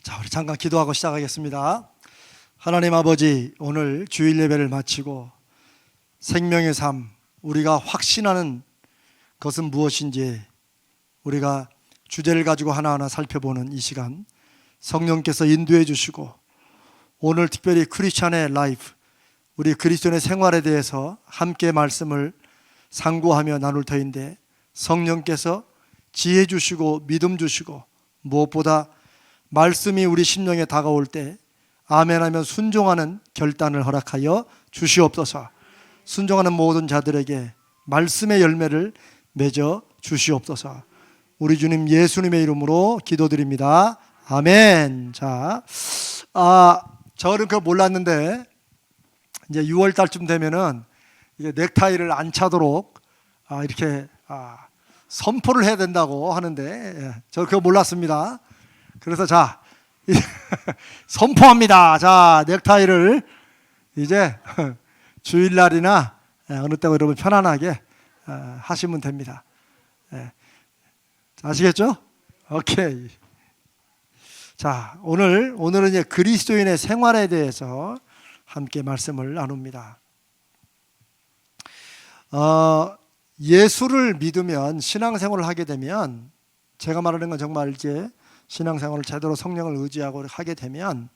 자, 우리 잠깐 기도하고 시작하겠습니다. 하나님 아버지, 오늘 주일 예배를 마치고 생명의 삶, 우리가 확신하는 것은 무엇인지 우리가 주제를 가지고 하나하나 살펴보는 이 시간, 성령께서 인도해 주시고 오늘 특별히 크리스찬의 라이프, 우리 그리스도인의 생활에 대해서 함께 말씀을 상고하며 나눌 터인데, 성령께서 지혜 주시고 믿음 주시고 무엇보다 말씀이 우리 심령에 다가올 때 아멘하며 순종하는 결단을 허락하여 주시옵소서. 순종하는 모든 자들에게 말씀의 열매를 맺어 주시옵소서. 우리 주님 예수님의 이름으로 기도드립니다. 아멘. 자, 저는 그거 몰랐는데 이제 6월 달쯤 되면은 이게 넥타이를 안 차도록 이렇게 선포를 해야 된다고 하는데, 저 그거 몰랐습니다. 그래서 자, 선포합니다. 자, 넥타이를 이제 주일날이나 어느 때고 여러분 편안하게 하시면 됩니다. 아시겠죠? 오케이. 자, 오늘은 이제 그리스도인의 생활에 대해서 함께 말씀을 나눕니다. 예수를 믿으면, 신앙생활을 하게 되면, 제가 말하는 건 정말 이제 신앙생활을 제대로 성령을 의지하고 하게 되면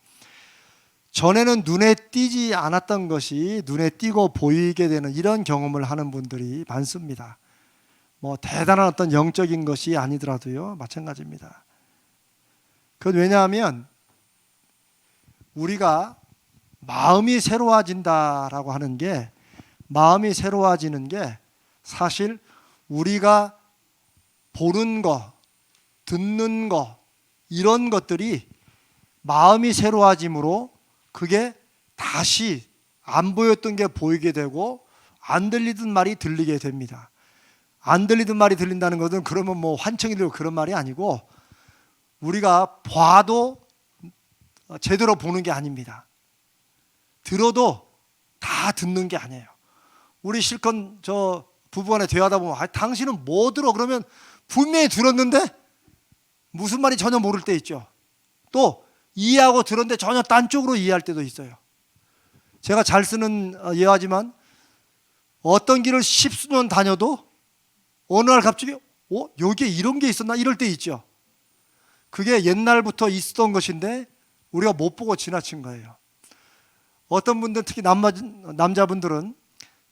전에는 눈에 띄지 않았던 것이 눈에 띄고 보이게 되는 이런 경험을 하는 분들이 많습니다. 뭐 대단한 어떤 영적인 것이 아니더라도요, 마찬가지입니다. 그건 왜냐하면 우리가 마음이 새로워진다라고 하는 게, 마음이 새로워지는 게 사실 우리가 보는 거, 듣는 거, 이런 것들이 마음이 새로워짐으로 그게 다시 안 보였던 게 보이게 되고 안 들리던 말이 들리게 됩니다. 안 들리던 말이 들린다는 것은 그러면 뭐 환청이 들고 그런 말이 아니고, 우리가 봐도 제대로 보는 게 아닙니다. 들어도 다 듣는 게 아니에요. 우리 실컷 저 부부간에 대화하다 보면 당신은 뭐 들어? 그러면 분명히 들었는데 무슨 말이 전혀 모를 때 있죠. 또 이해하고 들었는데 전혀 딴 쪽으로 이해할 때도 있어요. 제가 잘 쓰는 예화지만 어떤 길을 10수년 다녀도 어느 날 갑자기 여기에 이런 게 있었나? 이럴 때 있죠. 그게 옛날부터 있었던 것인데 우리가 못 보고 지나친 거예요. 어떤 분들, 특히 남자분들은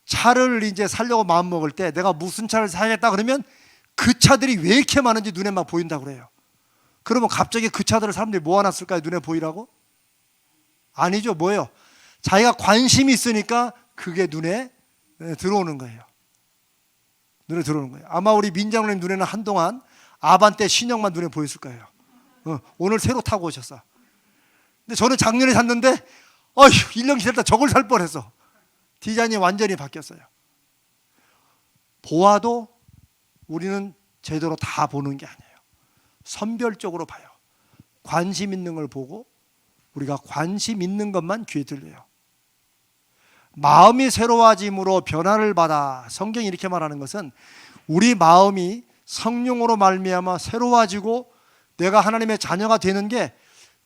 차를 이제 사려고 마음먹을 때 내가 무슨 차를 사야겠다 그러면 그 차들이 왜 이렇게 많은지 눈에 막 보인다고 그래요. 그러면 갑자기 그 차들을 사람들이 모아놨을까요? 눈에 보이라고? 아니죠. 뭐예요? 자기가 관심이 있으니까 그게 눈에 들어오는 거예요. 눈에 들어오는 거예요. 아마 우리 민장님 눈에는 한동안 아반떼 신형만 눈에 보였을 거예요. 오늘 새로 타고 오셨어. 근데 저는 작년에 샀는데 1년 기다렸다 저걸 살 뻔했어. 디자인이 완전히 바뀌었어요. 보아도 우리는 제대로 다 보는 게 아니에요. 선별적으로 봐요. 관심 있는 걸 보고 우리가 관심 있는 것만 귀에 들려요. 마음이 새로워짐으로 변화를 받아, 성경이 이렇게 말하는 것은 우리 마음이 성령으로 말미암아 새로워지고 내가 하나님의 자녀가 되는 게,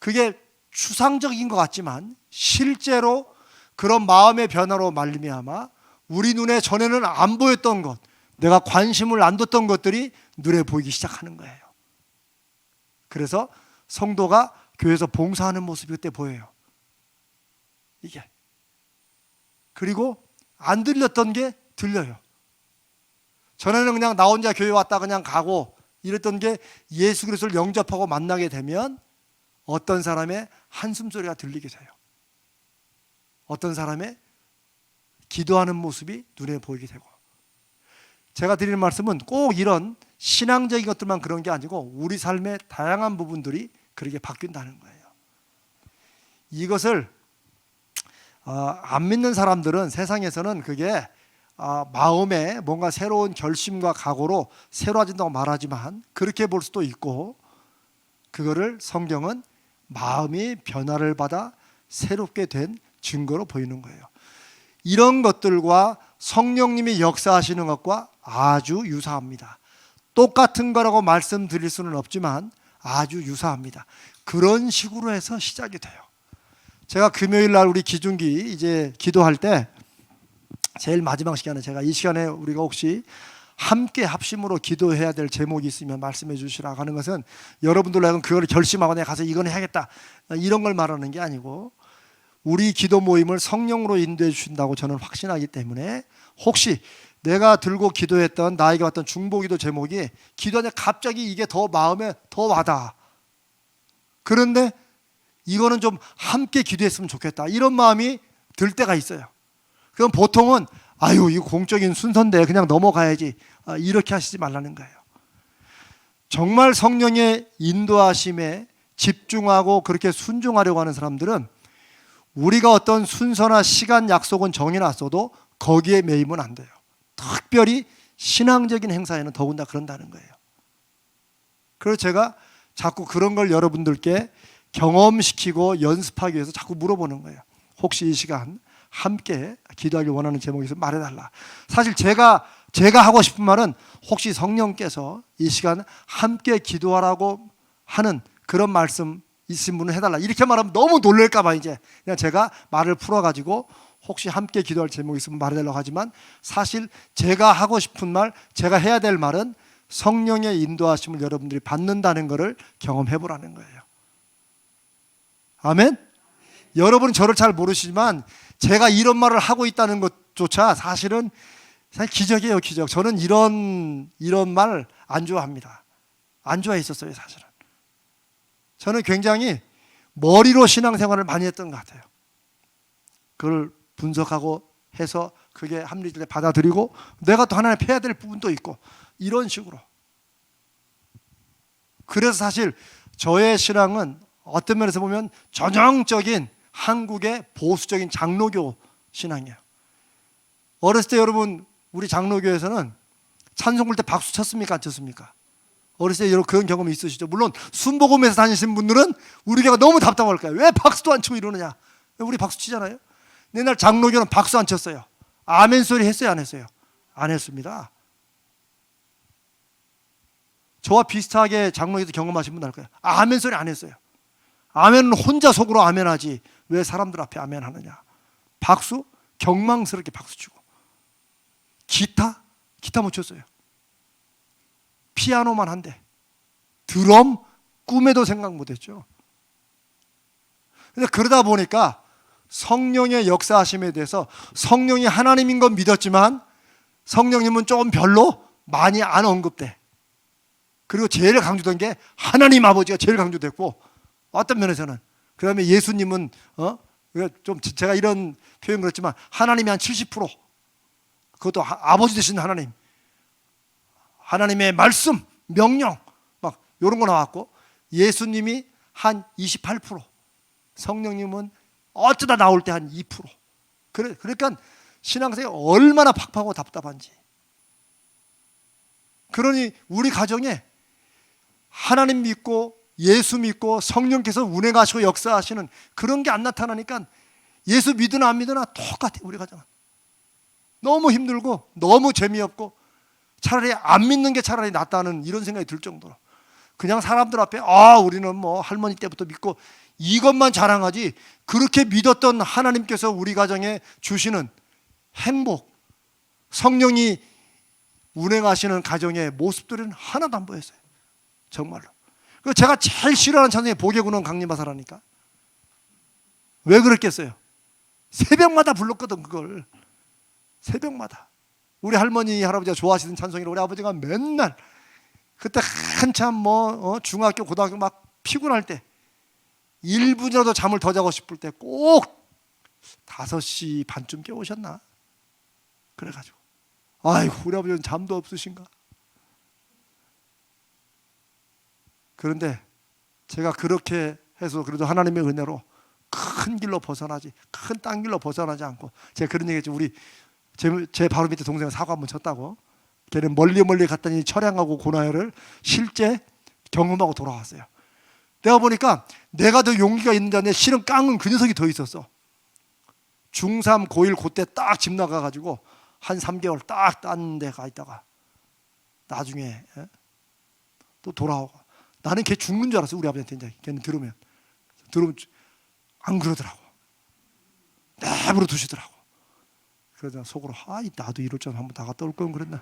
그게 추상적인 것 같지만 실제로 그런 마음의 변화로 말미암아 우리 눈에 전에는 안 보였던 것, 내가 관심을 안 뒀던 것들이 눈에 보이기 시작하는 거예요. 그래서 성도가 교회에서 봉사하는 모습이 그때 보여요. 이게. 그리고 안 들렸던 게 들려요. 전에는 그냥 나 혼자 교회 왔다 그냥 가고 이랬던 게 예수 그리스도를 영접하고 만나게 되면 어떤 사람의 한숨소리가 들리게 돼요. 어떤 사람의 기도하는 모습이 눈에 보이게 되고. 제가 드리는 말씀은 꼭 이런 신앙적인 것들만 그런 게 아니고 우리 삶의 다양한 부분들이 그렇게 바뀐다는 거예요. 이것을 안 믿는 사람들은, 세상에서는 그게 마음에 뭔가 새로운 결심과 각오로 새로워진다고 말하지만 그렇게 볼 수도 있고, 그거를 성경은 마음이 변화를 받아 새롭게 된 증거로 보이는 거예요. 이런 것들과 성령님이 역사하시는 것과 아주 유사합니다. 똑같은 거라고 말씀드릴 수는 없지만 아주 유사합니다. 그런 식으로 해서 시작이 돼요. 제가 금요일 날 우리 기중기 이제 기도할 때 제일 마지막 시간에 제가 이 시간에 우리가 혹시 함께 합심으로 기도해야 될 제목이 있으면 말씀해 주시라고 하는 것은 여러분들로 하여금 그걸 결심하고 내가 가서 이건 해야겠다 이런 걸 말하는 게 아니고 우리 기도 모임을 성령으로 인도해 주신다고 저는 확신하기 때문에 혹시 내가 들고 기도했던 나에게 왔던 중보기도 제목이 기도하다 갑자기 이게 더 마음에 더 와닿아. 그런데 이거는 좀 함께 기도했으면 좋겠다 이런 마음이 들 때가 있어요. 그럼 보통은 아유 이거 공적인 순서인데 그냥 넘어가야지 이렇게 하시지 말라는 거예요. 정말 성령의 인도하심에 집중하고 그렇게 순종하려고 하는 사람들은 우리가 어떤 순서나 시간 약속은 정해놨어도 거기에 매이면 안 돼요. 특별히 신앙적인 행사에는 더군다나 그런다는 거예요. 그래서 제가 자꾸 그런 걸 여러분들께 경험시키고 연습하기 위해서 자꾸 물어보는 거예요. 혹시 이 시간 함께 기도하길 원하는 제목이 있으면 말해달라. 사실 제가 하고 싶은 말은 혹시 성령께서 이 시간 함께 기도하라고 하는 그런 말씀 있으신 분은 해달라 이렇게 말하면 너무 놀랄까 봐 이제 그냥 제가 말을 풀어가지고 혹시 함께 기도할 제목이 있으면 말해달라고 하지만 사실 제가 하고 싶은 말 제가 해야 될 말은 성령의 인도하심을 여러분들이 받는다는 것을 경험해 보라는 거예요. 아멘? 여러분은 저를 잘 모르시지만 제가 이런 말을 하고 있다는 것조차 사실은 기적이에요, 기적. 저는 이런 말 안 좋아합니다. 안 좋아했었어요, 사실은. 저는 굉장히 머리로 신앙생활을 많이 했던 것 같아요. 그걸 분석하고 해서 그게 합리적으로 받아들이고 내가 또 하나님 패야 될 부분도 있고 이런 식으로. 그래서 사실 저의 신앙은 어떤 면에서 보면 전형적인 한국의 보수적인 장로교 신앙이에요. 어렸을 때 여러분 우리 장로교에서는 찬송 부를 때 박수 쳤습니까? 안 쳤습니까? 어렸을 때 여러분 그런 경험이 있으시죠? 물론 순복음에서 다니신 분들은 우리 교회가 너무 답답할 거예요. 왜 박수도 안 치고 이러느냐? 우리 박수 치잖아요. 옛날 장로교는 박수 안 쳤어요. 아멘 소리 했어요? 안 했어요? 안 했습니다. 저와 비슷하게 장로교에서 경험하신 분 알 거예요. 아멘 소리 안 했어요. 아멘은 혼자 속으로 아멘하지 왜 사람들 앞에 아멘하느냐? 박수? 경망스럽게 박수 치고. 기타 못 쳤어요. 피아노만 한대. 드럼? 꿈에도 생각 못했죠. 근데 그러다 보니까 성령의 역사하심에 대해서 성령이 하나님인 건 믿었지만 성령님은 조금 별로 많이 안 언급돼. 그리고 제일 강조된 게 하나님 아버지가 제일 강조됐고 어떤 면에서는 그 다음에 예수님은 좀 제가 이런 표현 그렇지만 하나님이 한 70% 그것도 아버지 되신 하나님의 말씀, 명령 막 이런 거 나왔고 예수님이 한 28% 성령님은 어쩌다 나올 때 한 2% 그러니까 신앙생활이 얼마나 팍팍하고 답답한지. 그러니 우리 가정에 하나님 믿고 예수 믿고 성령께서 운행하시고 역사하시는 그런 게 안 나타나니까 예수 믿으나 안 믿으나 똑같아. 우리 가정은 너무 힘들고 너무 재미없고 차라리 안 믿는 게 차라리 낫다는 이런 생각이 들 정도로 그냥 사람들 앞에 우리는 뭐 할머니 때부터 믿고 이것만 자랑하지 그렇게 믿었던 하나님께서 우리 가정에 주시는 행복 성령이 운행하시는 가정의 모습들은 하나도 안 보였어요. 정말로. 제가 제일 싫어하는 찬송이 보계군원 강림하사라니까. 왜 그랬겠어요? 새벽마다 불렀거든 그걸. 새벽마다. 우리 할머니 할아버지가 좋아하시던 찬송이라 우리 아버지가 맨날 그때 한참 중학교 고등학교 막 피곤할 때 1분이라도 잠을 더 자고 싶을 때 꼭 5시 반쯤 깨우셨나? 그래가지고 아이고 우리 아버지는 잠도 없으신가? 그런데 제가 그렇게 해서 그래도 하나님의 은혜로 큰 길로 벗어나지 큰 딴 길로 벗어나지 않고 제가 그런 얘기했죠. 우리 제 바로 밑에 동생은 사고 한번 쳤다고. 걔는 멀리 갔더니 철양하고 고나요를 실제 경험하고 돌아왔어요. 내가 보니까 내가 더 용기가 있는데 내 실은 깡은 그 녀석이 더 있었어. 중3 고1 그때 딱 집 나가가지고 한 3개월 딱 딴 데 가 있다가 나중에 또 돌아오고 나는 걔 죽는 줄 알았어. 우리 아버지한테 이제 걔는 들으면 안 그러더라고. 내버려 두시더라고. 그러다 속으로 나도 이럴 줄 한번 나갔다 올 건 그랬나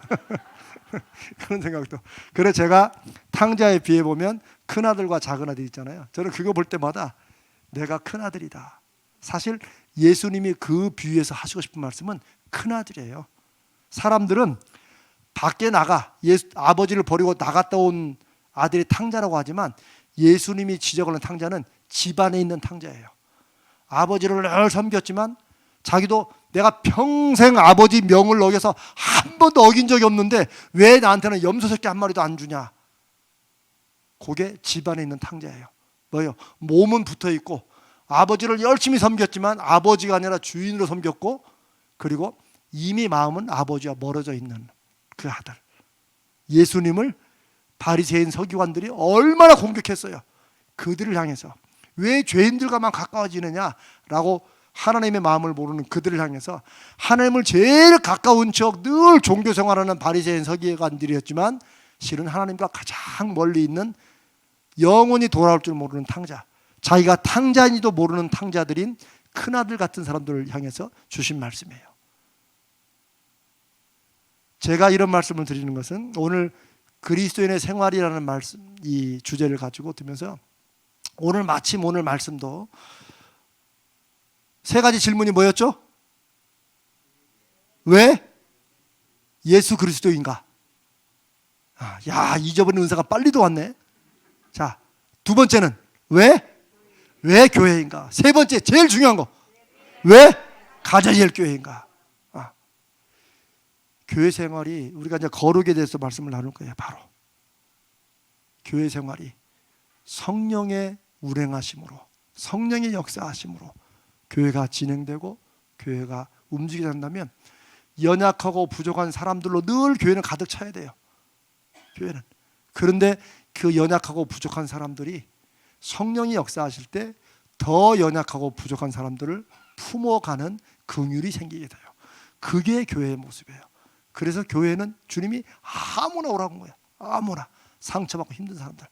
그런 생각도. 그래 제가 탕자에 비해 보면 큰 아들과 작은 아들 있잖아요. 저는 그거 볼 때마다 내가 큰 아들이다. 사실 예수님이 그 비유에서 하시고 싶은 말씀은 큰 아들이에요. 사람들은 밖에 나가 아버지를 버리고 나갔다 온 아들이 탕자라고 하지만 예수님이 지적하는 탕자는 집안에 있는 탕자예요. 아버지를 늘 섬겼지만 자기도 내가 평생 아버지 명을 어겨서 한 번도 어긴 적이 없는데 왜 나한테는 염소 새끼 한 마리도 안 주냐. 그게 집안에 있는 탕자예요. 뭐예요? 몸은 붙어 있고 아버지를 열심히 섬겼지만 아버지가 아니라 주인으로 섬겼고, 그리고 이미 마음은 아버지와 멀어져 있는 그 아들. 예수님을 바리새인 서기관들이 얼마나 공격했어요. 그들을 향해서 왜 죄인들과만 가까워지느냐라고 하나님의 마음을 모르는 그들을 향해서 하나님을 제일 가까운 척 늘 종교 생활하는 바리새인 서기관들이었지만 실은 하나님과 가장 멀리 있는 영원히 돌아올 줄 모르는 탕자, 자기가 탕자인지도 모르는 탕자들인 큰아들 같은 사람들을 향해서 주신 말씀이에요. 제가 이런 말씀을 드리는 것은 오늘 그리스도인의 생활이라는 말씀, 이 주제를 가지고 들면서 오늘 마침 오늘 말씀도 세 가지 질문이 뭐였죠? 왜 예수 그리스도인가? 야, 잊어버린 은사가 빨리도 왔네. 자, 두 번째는 왜 교회인가? 세 번째, 제일 중요한 거, 왜 가자지엘 교회인가? 교회 생활이, 우리가 이제 거룩에 대해서 말씀을 나눌 거예요. 바로 교회 생활이 성령의 운행하심으로, 성령의 역사하심으로 교회가 진행되고 교회가 움직이게 된다면 연약하고 부족한 사람들로 늘 교회는 가득 차야 돼요. 교회는. 그런데 그 연약하고 부족한 사람들이 성령이 역사하실 때 더 연약하고 부족한 사람들을 품어가는 긍휼이 생기게 돼요. 그게 교회의 모습이에요. 그래서 교회는 주님이 아무나 오라고 한 거예요. 아무나. 상처받고 힘든 사람들.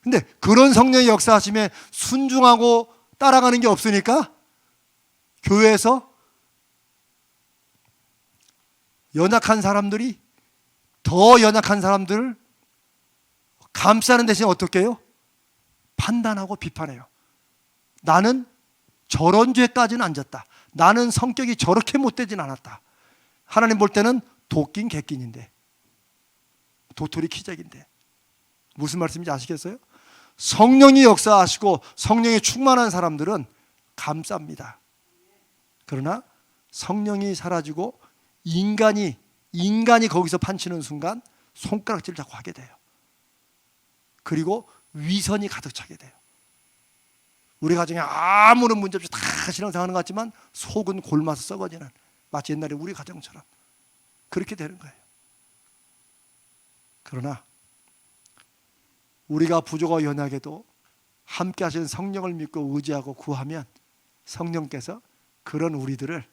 근데 그런 성령의 역사하심에 순종하고 따라가는 게 없으니까 교회에서 연약한 사람들이 더 연약한 사람들을 감싸는 대신 어떻게 해요? 판단하고 비판해요. 나는 저런 죄까지는 안 졌다. 나는 성격이 저렇게 못되진 않았다. 하나님 볼 때는 도끼인 개끼인데, 도토리 키재기인데. 무슨 말씀인지 아시겠어요? 성령이 역사하시고 성령이 충만한 사람들은 감쌉니다. 그러나 성령이 사라지고 인간이 거기서 판치는 순간 손가락질 자꾸 하게 돼요. 그리고 위선이 가득 차게 돼요. 우리 가정에 아무런 문제 없이 다 신앙생활하는 것 같지만 속은 골마서 썩어지는, 마치 옛날에 우리 가정처럼 그렇게 되는 거예요. 그러나 우리가 부족하고 연약해도 함께 하시는 성령을 믿고 의지하고 구하면 성령께서 그런 우리들을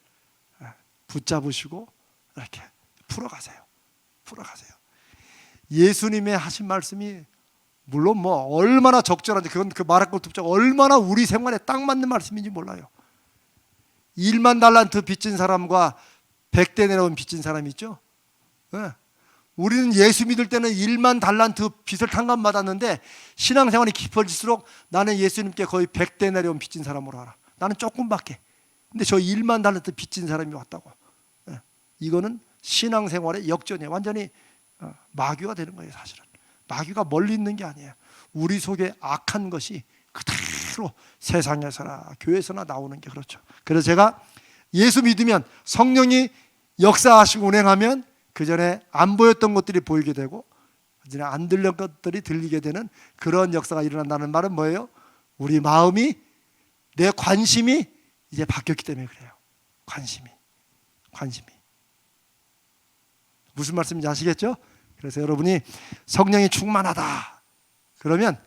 붙잡으시고 이렇게 풀어가세요. 예수님의 하신 말씀이 물론 뭐 얼마나 적절한지, 그건 그 말할 것도 없죠. 얼마나 우리 생활에 딱 맞는 말씀인지 몰라요. 1만 달란트 빚진 사람과 100대 내려온 빚진 사람이 있죠. 우리는 예수 믿을 때는 1만 달란트 빚을 탕감받았는데 신앙생활이 깊어질수록 나는 예수님께 거의 100대 내려온 빚진 사람으로 알아. 나는 조금밖에. 근데 저 1만 달란트 빚진 사람이 왔다고. 이거는 신앙생활의 역전이에요. 완전히 마귀가 되는 거예요. 사실은 마귀가 멀리 있는 게 아니에요. 우리 속에 악한 것이 그대로 세상에서나 교회에서나 나오는 게 그렇죠. 그래서 제가 예수 믿으면 성령이 역사하시고 운행하면 그 전에 안 보였던 것들이 보이게 되고 이제 안 들렸던 것들이 들리게 되는 그런 역사가 일어난다는 말은 뭐예요? 우리 마음이, 내 관심이 이제 바뀌었기 때문에 그래요. 관심이 무슨 말씀인지 아시겠죠? 그래서 여러분이 성령이 충만하다 그러면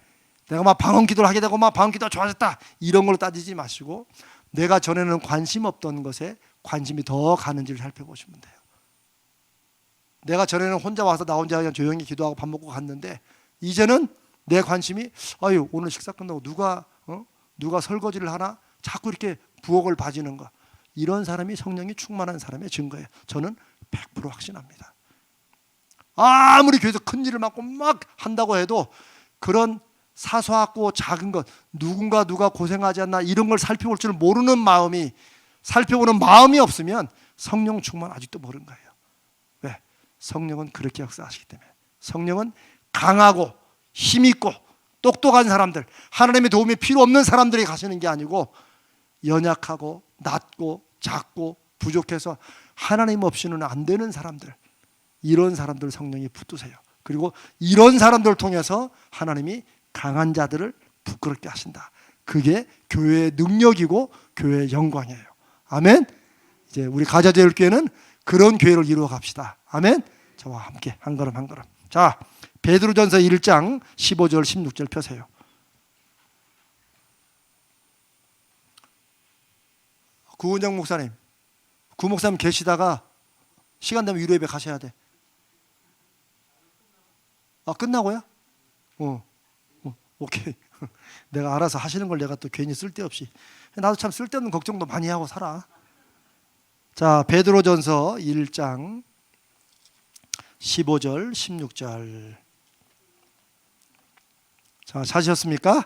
내가 막 방언 기도를 하게 되고 막 방언 기도가 좋아졌다 이런 걸로 따지지 마시고 내가 전에는 관심 없던 것에 관심이 더 가는지를 살펴보시면 돼요. 내가 전에는 혼자 와서 나 혼자 그냥 조용히 기도하고 밥 먹고 갔는데 이제는 내 관심이 아유 오늘 식사 끝나고 누가 설거지를 하나 자꾸 이렇게 부엌을 봐주는 거. 이런 사람이 성령이 충만한 사람의 증거예요. 저는 100% 확신합니다. 아무리 교회에서 큰 일을 맡고 막 한다고 해도 그런 사소하고 작은 것 누가 고생하지 않나 이런 걸 살펴볼 줄 모르는 마음이 살펴보는 마음이 없으면 성령 충만 아직도 모르는 거예요. 왜? 성령은 그렇게 역사하시기 때문에. 성령은 강하고 힘있고 똑똑한 사람들, 하나님의 도움이 필요 없는 사람들이 가시는 게 아니고 연약하고 낮고 작고 부족해서 하나님 없이는 안 되는 사람들, 이런 사람들 성령이 붙드세요. 그리고 이런 사람들을 통해서 하나님이 강한 자들을 부끄럽게 하신다. 그게 교회의 능력이고 교회의 영광이에요. 아멘. 이제 우리 가자제일교회는 그런 교회를 이루어 갑시다. 아멘. 저와 함께 한 걸음 한 걸음. 자, 베드로전서 1장 15절 16절 펴세요. 구은정 목사님, 구 목사님 계시다가 시간 되면 위로예배 가셔야 돼. 아, 끝나고요? 오케이. 내가 알아서 하시는 걸 내가 또 괜히 쓸데없이. 나도 참 쓸데없는 걱정도 많이 하고 살아. 자, 베드로전서 1장 15절 16절. 자, 찾으셨습니까?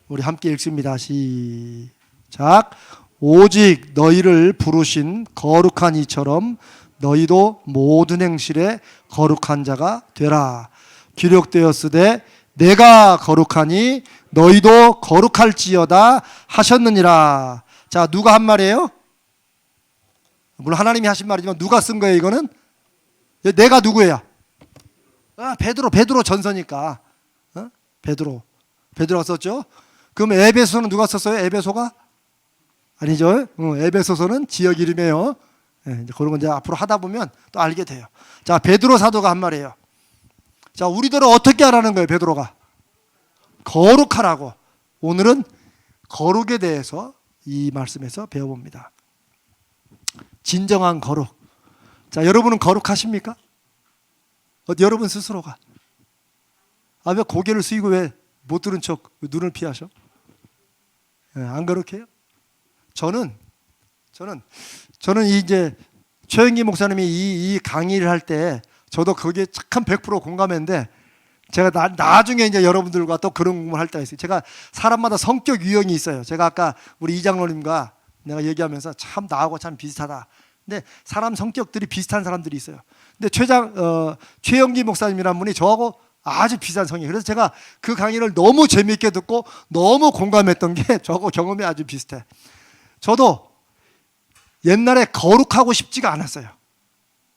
우리 함께 읽습니다. 시작. 오직 너희를 부르신 거룩한 이처럼 너희도 모든 행실에 거룩한 자가 되라. 기록되었으되 내가 거룩하니 너희도 거룩할지어다 하셨느니라. 자, 누가 한 말이에요? 물론 하나님이 하신 말이지만 누가 쓴 거예요 이거는? 내가 누구예요? 베드로 전서니까. 베드로가 썼죠. 그럼 에베소는 누가 썼어요? 에베소가? 아니죠. 에베소서는 지역 이름이에요. 이제 그런 건 이제 앞으로 하다 보면 또 알게 돼요. 자, 베드로 사도가 한 말이에요. 자, 우리들은 어떻게 하라는 거예요? 베드로가 거룩하라고. 오늘은 거룩에 대해서 이 말씀에서 배워봅니다. 진정한 거룩. 자, 여러분은 거룩하십니까? 여러분 스스로가. 왜 고개를 숙이고 왜 못 들은 척 눈을 피하셔? 안 거룩해요? 저는 이제 최영기 목사님이 이 강의를 할 때 저도 거기에 착한 100% 공감했는데 제가 나중에 이제 여러분들과 또 그런 공부를 할 때가 있어요. 제가 사람마다 성격 유형이 있어요. 제가 아까 우리 이장로님과 내가 얘기하면서 참 나하고 참 비슷하다. 근데 사람 성격들이 비슷한 사람들이 있어요. 근데 최영기 목사님이라는 분이 저하고 아주 비슷한 성이에요. 그래서 제가 그 강의를 너무 재미있게 듣고 너무 공감했던 게 저하고 경험이 아주 비슷해. 저도 옛날에 거룩하고 싶지가 않았어요.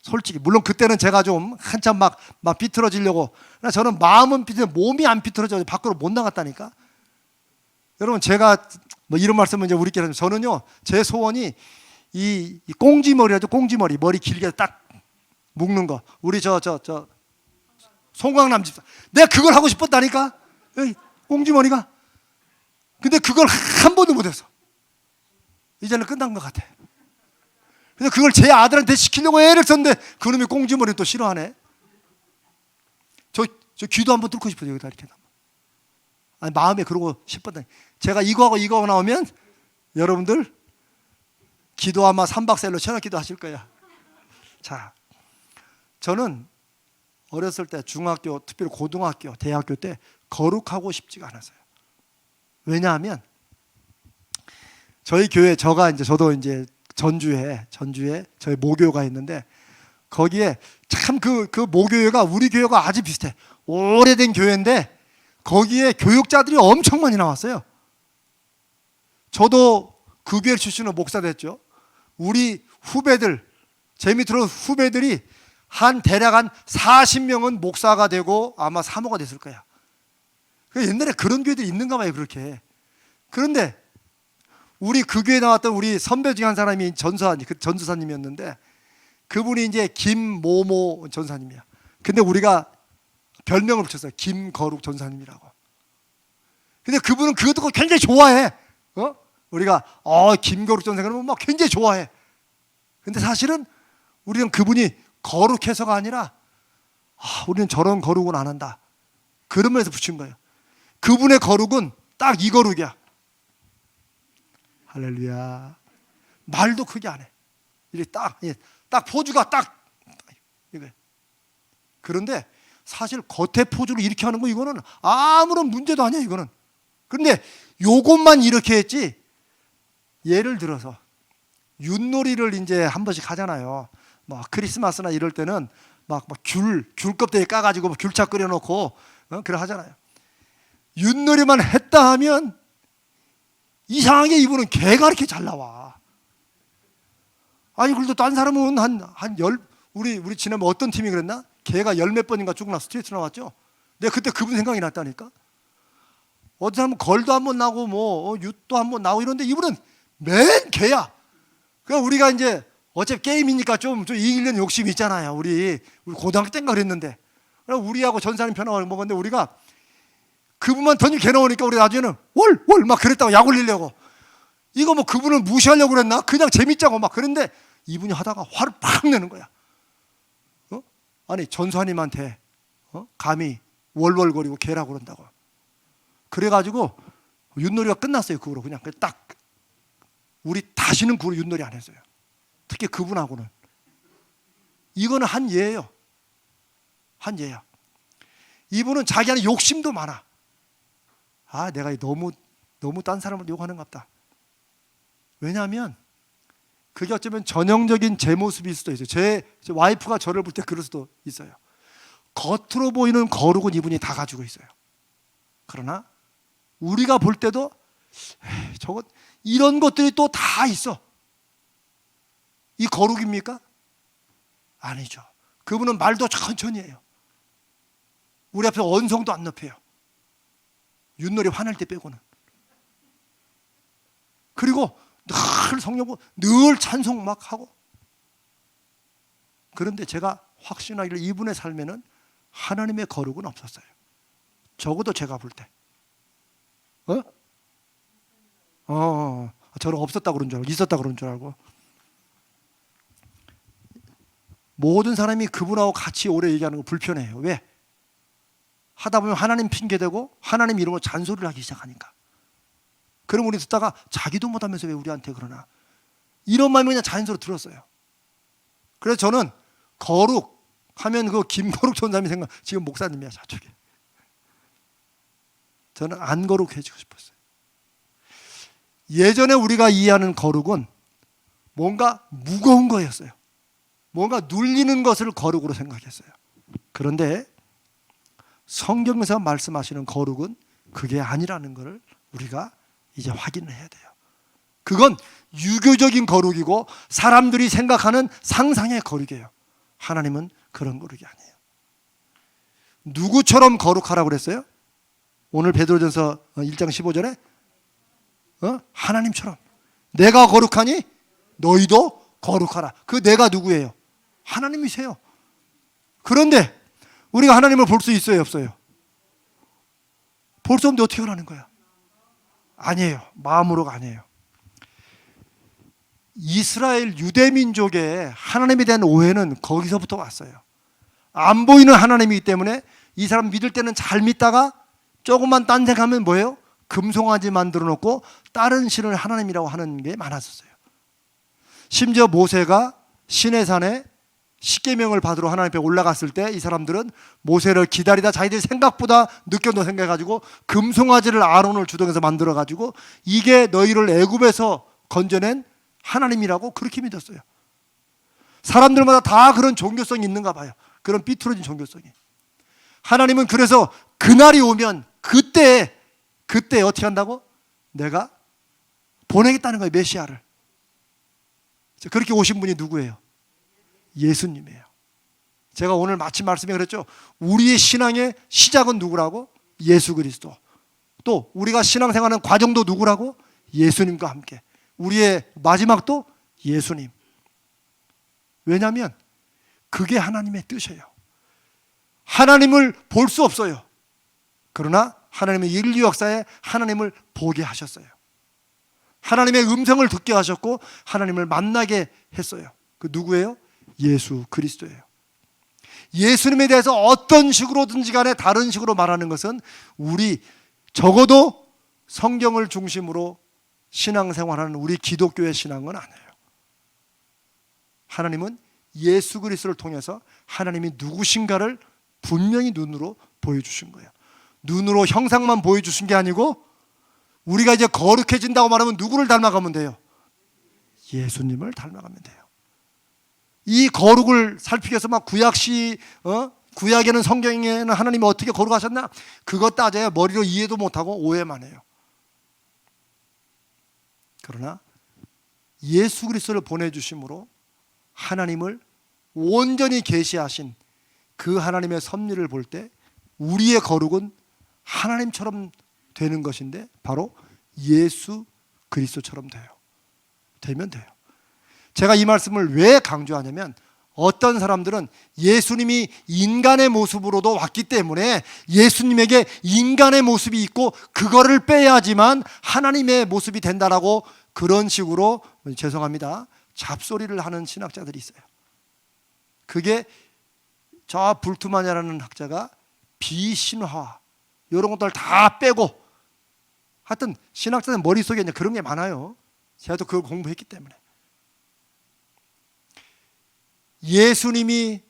솔직히. 물론 그때는 제가 좀 한참 막 비틀어지려고. 저는 마음은 비틀어 몸이 안 비틀어져 밖으로 못 나갔다니까. 여러분 제가 뭐 이런 말씀은 이제 우리끼리 하면 저는요 제 소원이 이 꽁지머리라죠. 꽁지머리. 머리 길게 딱 묶는 거. 우리 저 송광남 집사. 내가 그걸 하고 싶었다니까. 꽁지머리가. 근데 그걸 한 번도 못했어. 이제는 끝난 것 같아. 그래서 그걸 제 아들한테 시키려고 애를 썼는데 그놈이 꽁지머리 또 싫어하네. 저 귀도 한번 뚫고 싶어요. 여기다 이렇게. 아니 마음에 그러고 싶었다. 제가 이거하고 나오면 여러분들 기도 아마 3박 4일로 저녁 기도 하실 거야. 자, 저는 어렸을 때 중학교, 특별히 고등학교, 대학교 때 거룩하고 싶지가 않았어요. 왜냐하면 저희 교회 저도 이제 전주에 저희 모교가 있는데 거기에 참 그 모교회가 우리 교회가 아주 비슷해. 오래된 교회인데 거기에 교육자들이 엄청 많이 나왔어요. 저도 그 교회 출신으로 목사 됐죠. 우리 후배들, 제 밑으로 후배들이 대략 한 40명은 목사가 되고 아마 사모가 됐을 거야. 옛날에 그런 교회들이 있는가 봐요, 그렇게. 그런데 우리 그 교회 나왔던 우리 선배 중에 한 사람이 전도사님이었는데 그분이 이제 김모모 전사님이야. 근데 우리가 별명을 붙였어요. 김거룩 전사님이라고. 근데 그분은 그거 듣고 굉장히 좋아해. 우리가 김거룩 전사 그러면 막 굉장히 좋아해. 근데 사실은 우리는 그분이 거룩해서가 아니라 우리는 저런 거룩은 안 한다. 그러면서 붙인 거예요. 그분의 거룩은 딱 이 거룩이야. 할렐루야. 말도 크게 안 해. 이렇게 딱 포즈가 딱 이거예요. 그런데 사실 겉에 포즈를 이렇게 하는 거 이거는 아무런 문제도 아니야 이거는. 그런데 요것만 이렇게 했지. 예를 들어서 윷놀이를 이제 한 번씩 하잖아요. 막 크리스마스나 이럴 때는 막 귤 껍데기 까가지고 귤차 끓여놓고 그래 하잖아요. 윷놀이만 했다 하면 이상하게 이분은 개가 이렇게 잘 나와. 아니 그래도 딴 사람은 우리 지난번 어떤 팀이 그랬나? 개가 열 몇 번인가 쭉 나 스트레이트 나왔죠. 내가 그때 그분 생각이 났다니까. 어떤 사람은 걸도 한번 나고 뭐 윷도 한번 나오고 이런데 이분은 맨 개야. 그러니까 우리가 이제 어차피 게임이니까 좀 이기려는 욕심이 있잖아요. 우리 고등학교 때인가 그랬는데. 그래서 우리하고 전사님 편하고 먹었는데 우리가 그분만 던지면 개 나오니까 우리 나중에는 월 막 그랬다고 약 올리려고. 이거 뭐 그분을 무시하려고 그랬나? 그냥 재밌자고 막 그런데 이분이 하다가 화를 팍 내는 거야. 아니 전사님한테 감히 월월거리고 개라고 그런다고. 그래가지고 윷놀이가 끝났어요. 그거로 그냥 딱 우리 다시는 그 윷놀이 안 했어요. 특히 그분하고는. 이거는 한 예예요. 한 예야. 이분은 자기 안에 욕심도 많아. 아 내가 너무 딴 사람을 욕하는가 보다. 왜냐하면 그게 어쩌면 전형적인 제 모습일 수도 있어요. 제 와이프가 저를 볼 때 그럴 수도 있어요. 겉으로 보이는 거룩은 이분이 다 가지고 있어요. 그러나 우리가 볼 때도 저거 이런 것들이 또 다 있어. 이 거룩입니까? 아니죠. 그분은 말도 천천히 해요. 우리 앞에 언성도 안 높여요. 윷놀이 화낼 때 빼고는. 그리고 늘 성령 늘 찬송 막 하고. 그런데 제가 확신하기를 이분의 삶에는 하나님의 거룩은 없었어요. 적어도 제가 볼 때. 저는 없었다고 그런 줄 알고 있었다고 그런 줄 알고. 모든 사람이 그분하고 같이 오래 얘기하는 거 불편해요. 왜? 하다 보면 하나님 핑계대고 하나님 이름으로 잔소리를 하기 시작하니까. 그럼 우리 듣다가 자기도 못하면서 왜 우리한테 그러나 이런 마음이 그냥 자연스러워 들었어요. 그래서 저는 거룩 하면 그 김거룩 전사님이 생각. 지금 목사님이야 저쪽에. 저는 안 거룩해지고 싶었어요. 예전에 우리가 이해하는 거룩은 뭔가 무거운 거였어요. 뭔가 눌리는 것을 거룩으로 생각했어요. 그런데 성경에서 말씀하시는 거룩은 그게 아니라는 것을 우리가 이제 확인을 해야 돼요. 그건 유교적인 거룩이고 사람들이 생각하는 상상의 거룩이에요. 하나님은 그런 거룩이 아니에요. 누구처럼 거룩하라고 그랬어요? 오늘 베드로전서 1장 15절에 하나님처럼 내가 거룩하니 너희도 거룩하라. 그 내가 누구예요? 하나님이세요. 그런데 우리가 하나님을 볼 수 있어요, 없어요? 볼 수 없는데 어떻게 하라는 거야? 아니에요. 마음으로가 아니에요. 이스라엘 유대민족의 하나님에 대한 오해는 거기서부터 왔어요. 안 보이는 하나님이기 때문에 이 사람 믿을 때는 잘 믿다가 조금만 딴생각하면 뭐예요? 금송아지 만들어 놓고 다른 신을 하나님이라고 하는 게 많았었어요. 심지어 모세가 시내산에 십계명을 받으러 하나님 앞에 올라갔을 때 이 사람들은 모세를 기다리다 자기들 생각보다 늦게 생각해가지고 금송아지를 아론을 주동해서 만들어가지고 이게 너희를 애굽에서 건져낸 하나님이라고 그렇게 믿었어요. 사람들마다 다 그런 종교성이 있는가 봐요. 그런 삐뚤어진 종교성이. 하나님은 그래서 그날이 오면 그때 어떻게 한다고? 내가 보내겠다는 거예요. 메시아를. 그렇게 오신 분이 누구예요? 예수님이에요. 제가 오늘 마침 말씀에 그랬죠. 우리의 신앙의 시작은 누구라고? 예수 그리스도. 또 우리가 신앙생활하는 과정도 누구라고? 예수님과 함께. 우리의 마지막도 예수님. 왜냐하면 그게 하나님의 뜻이에요. 하나님을 볼 수 없어요. 그러나 하나님의 인류 역사에 하나님을 보게 하셨어요. 하나님의 음성을 듣게 하셨고 하나님을 만나게 했어요. 그 누구예요? 예수 그리스도예요. 예수님에 대해서 어떤 식으로든지 간에 다른 식으로 말하는 것은 우리 적어도 성경을 중심으로 신앙생활하는 우리 기독교의 신앙은 아니에요. 하나님은 예수 그리스도를 통해서 하나님이 누구신가를 분명히 눈으로 보여주신 거예요. 눈으로 형상만 보여주신 게 아니고 우리가 이제 거룩해진다고 말하면 누구를 닮아가면 돼요? 예수님을 닮아가면 돼요. 이 거룩을 살피기 위해서 막 구약에는 성경에는 하나님이 어떻게 거룩하셨나? 그것 따져야 머리로 이해도 못하고 오해만 해요. 그러나 예수 그리스도를 보내주심으로 하나님을 온전히 계시하신 그 하나님의 섭리를 볼 때 우리의 거룩은 하나님처럼 되는 것인데 바로 예수 그리스도처럼 되면 돼요. 제가 이 말씀을 왜 강조하냐면 어떤 사람들은 예수님이 인간의 모습으로도 왔기 때문에 예수님에게 인간의 모습이 있고 그거를 빼야지만 하나님의 모습이 된다라고 그런 식으로 죄송합니다. 잡소리를 하는 신학자들이 있어요. 그게 저 불투마냐라는 학자가 비신화 이런 것들 다 빼고 하여튼 신학자들 머릿속에 이제 그런 게 많아요. 제가 또 그걸 공부했기 때문에. 예수님이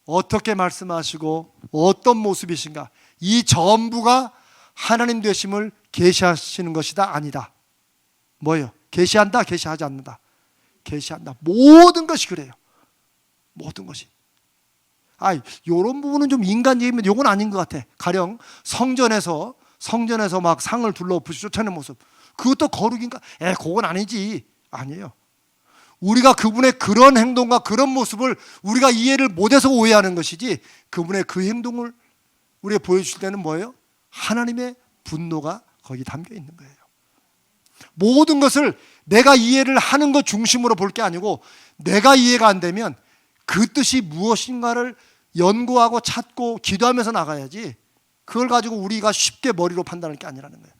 어떻게 말씀하시고 어떤 모습이신가 이 전부가 하나님 되심을 계시하시는 것이다 아니다. 뭐예요? 계시한다 계시하지 않는다. 계시한다. 모든 것이 그래요. 모든 것이. 이런 부분은 좀 인간적이면 이건 아닌 것 같아. 가령 성전에서 막 상을 둘러붙이 쫓아내는 모습 그것도 거룩인가? 그건 아니지. 아니에요. 우리가 그분의 그런 행동과 그런 모습을 우리가 이해를 못해서 오해하는 것이지 그분의 그 행동을 우리가 보여줄 때는 뭐예요? 하나님의 분노가 거기 담겨 있는 거예요. 모든 것을 내가 이해를 하는 것 중심으로 볼 게 아니고 내가 이해가 안 되면 그 뜻이 무엇인가를 연구하고 찾고 기도하면서 나가야지 그걸 가지고 우리가 쉽게 머리로 판단할 게 아니라는 거예요.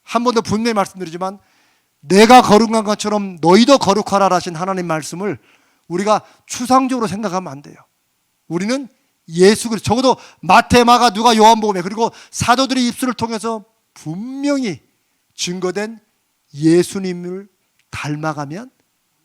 한 번 더 분명히 말씀드리지만 내가 거룩한 것처럼 너희도 거룩하라 하신 하나님 말씀을 우리가 추상적으로 생각하면 안 돼요. 우리는 예수 그리스도 적어도 마태, 마가, 누가, 요한복음에 그리고 사도들의 입술을 통해서 분명히 증거된 예수님을 닮아가면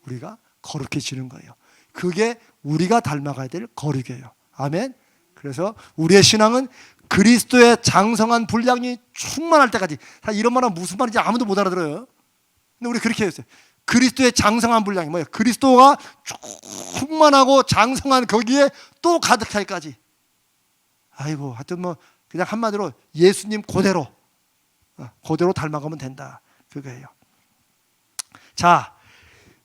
우리가 거룩해지는 거예요. 그게 우리가 닮아가야 될 거룩이에요. 아멘. 그래서 우리의 신앙은 그리스도의 장성한 분량이 충만할 때까지. 이런 말은 무슨 말인지 아무도 못 알아들어요. 근데 우리 그렇게 했어요. 그리스도의 장성한 분량이 뭐예요? 그리스도가 충만하고 장성한 거기에 또 가득할까지. 하여튼 뭐 그냥 한마디로 예수님 그대로 닮아가면 된다. 그거예요. 자,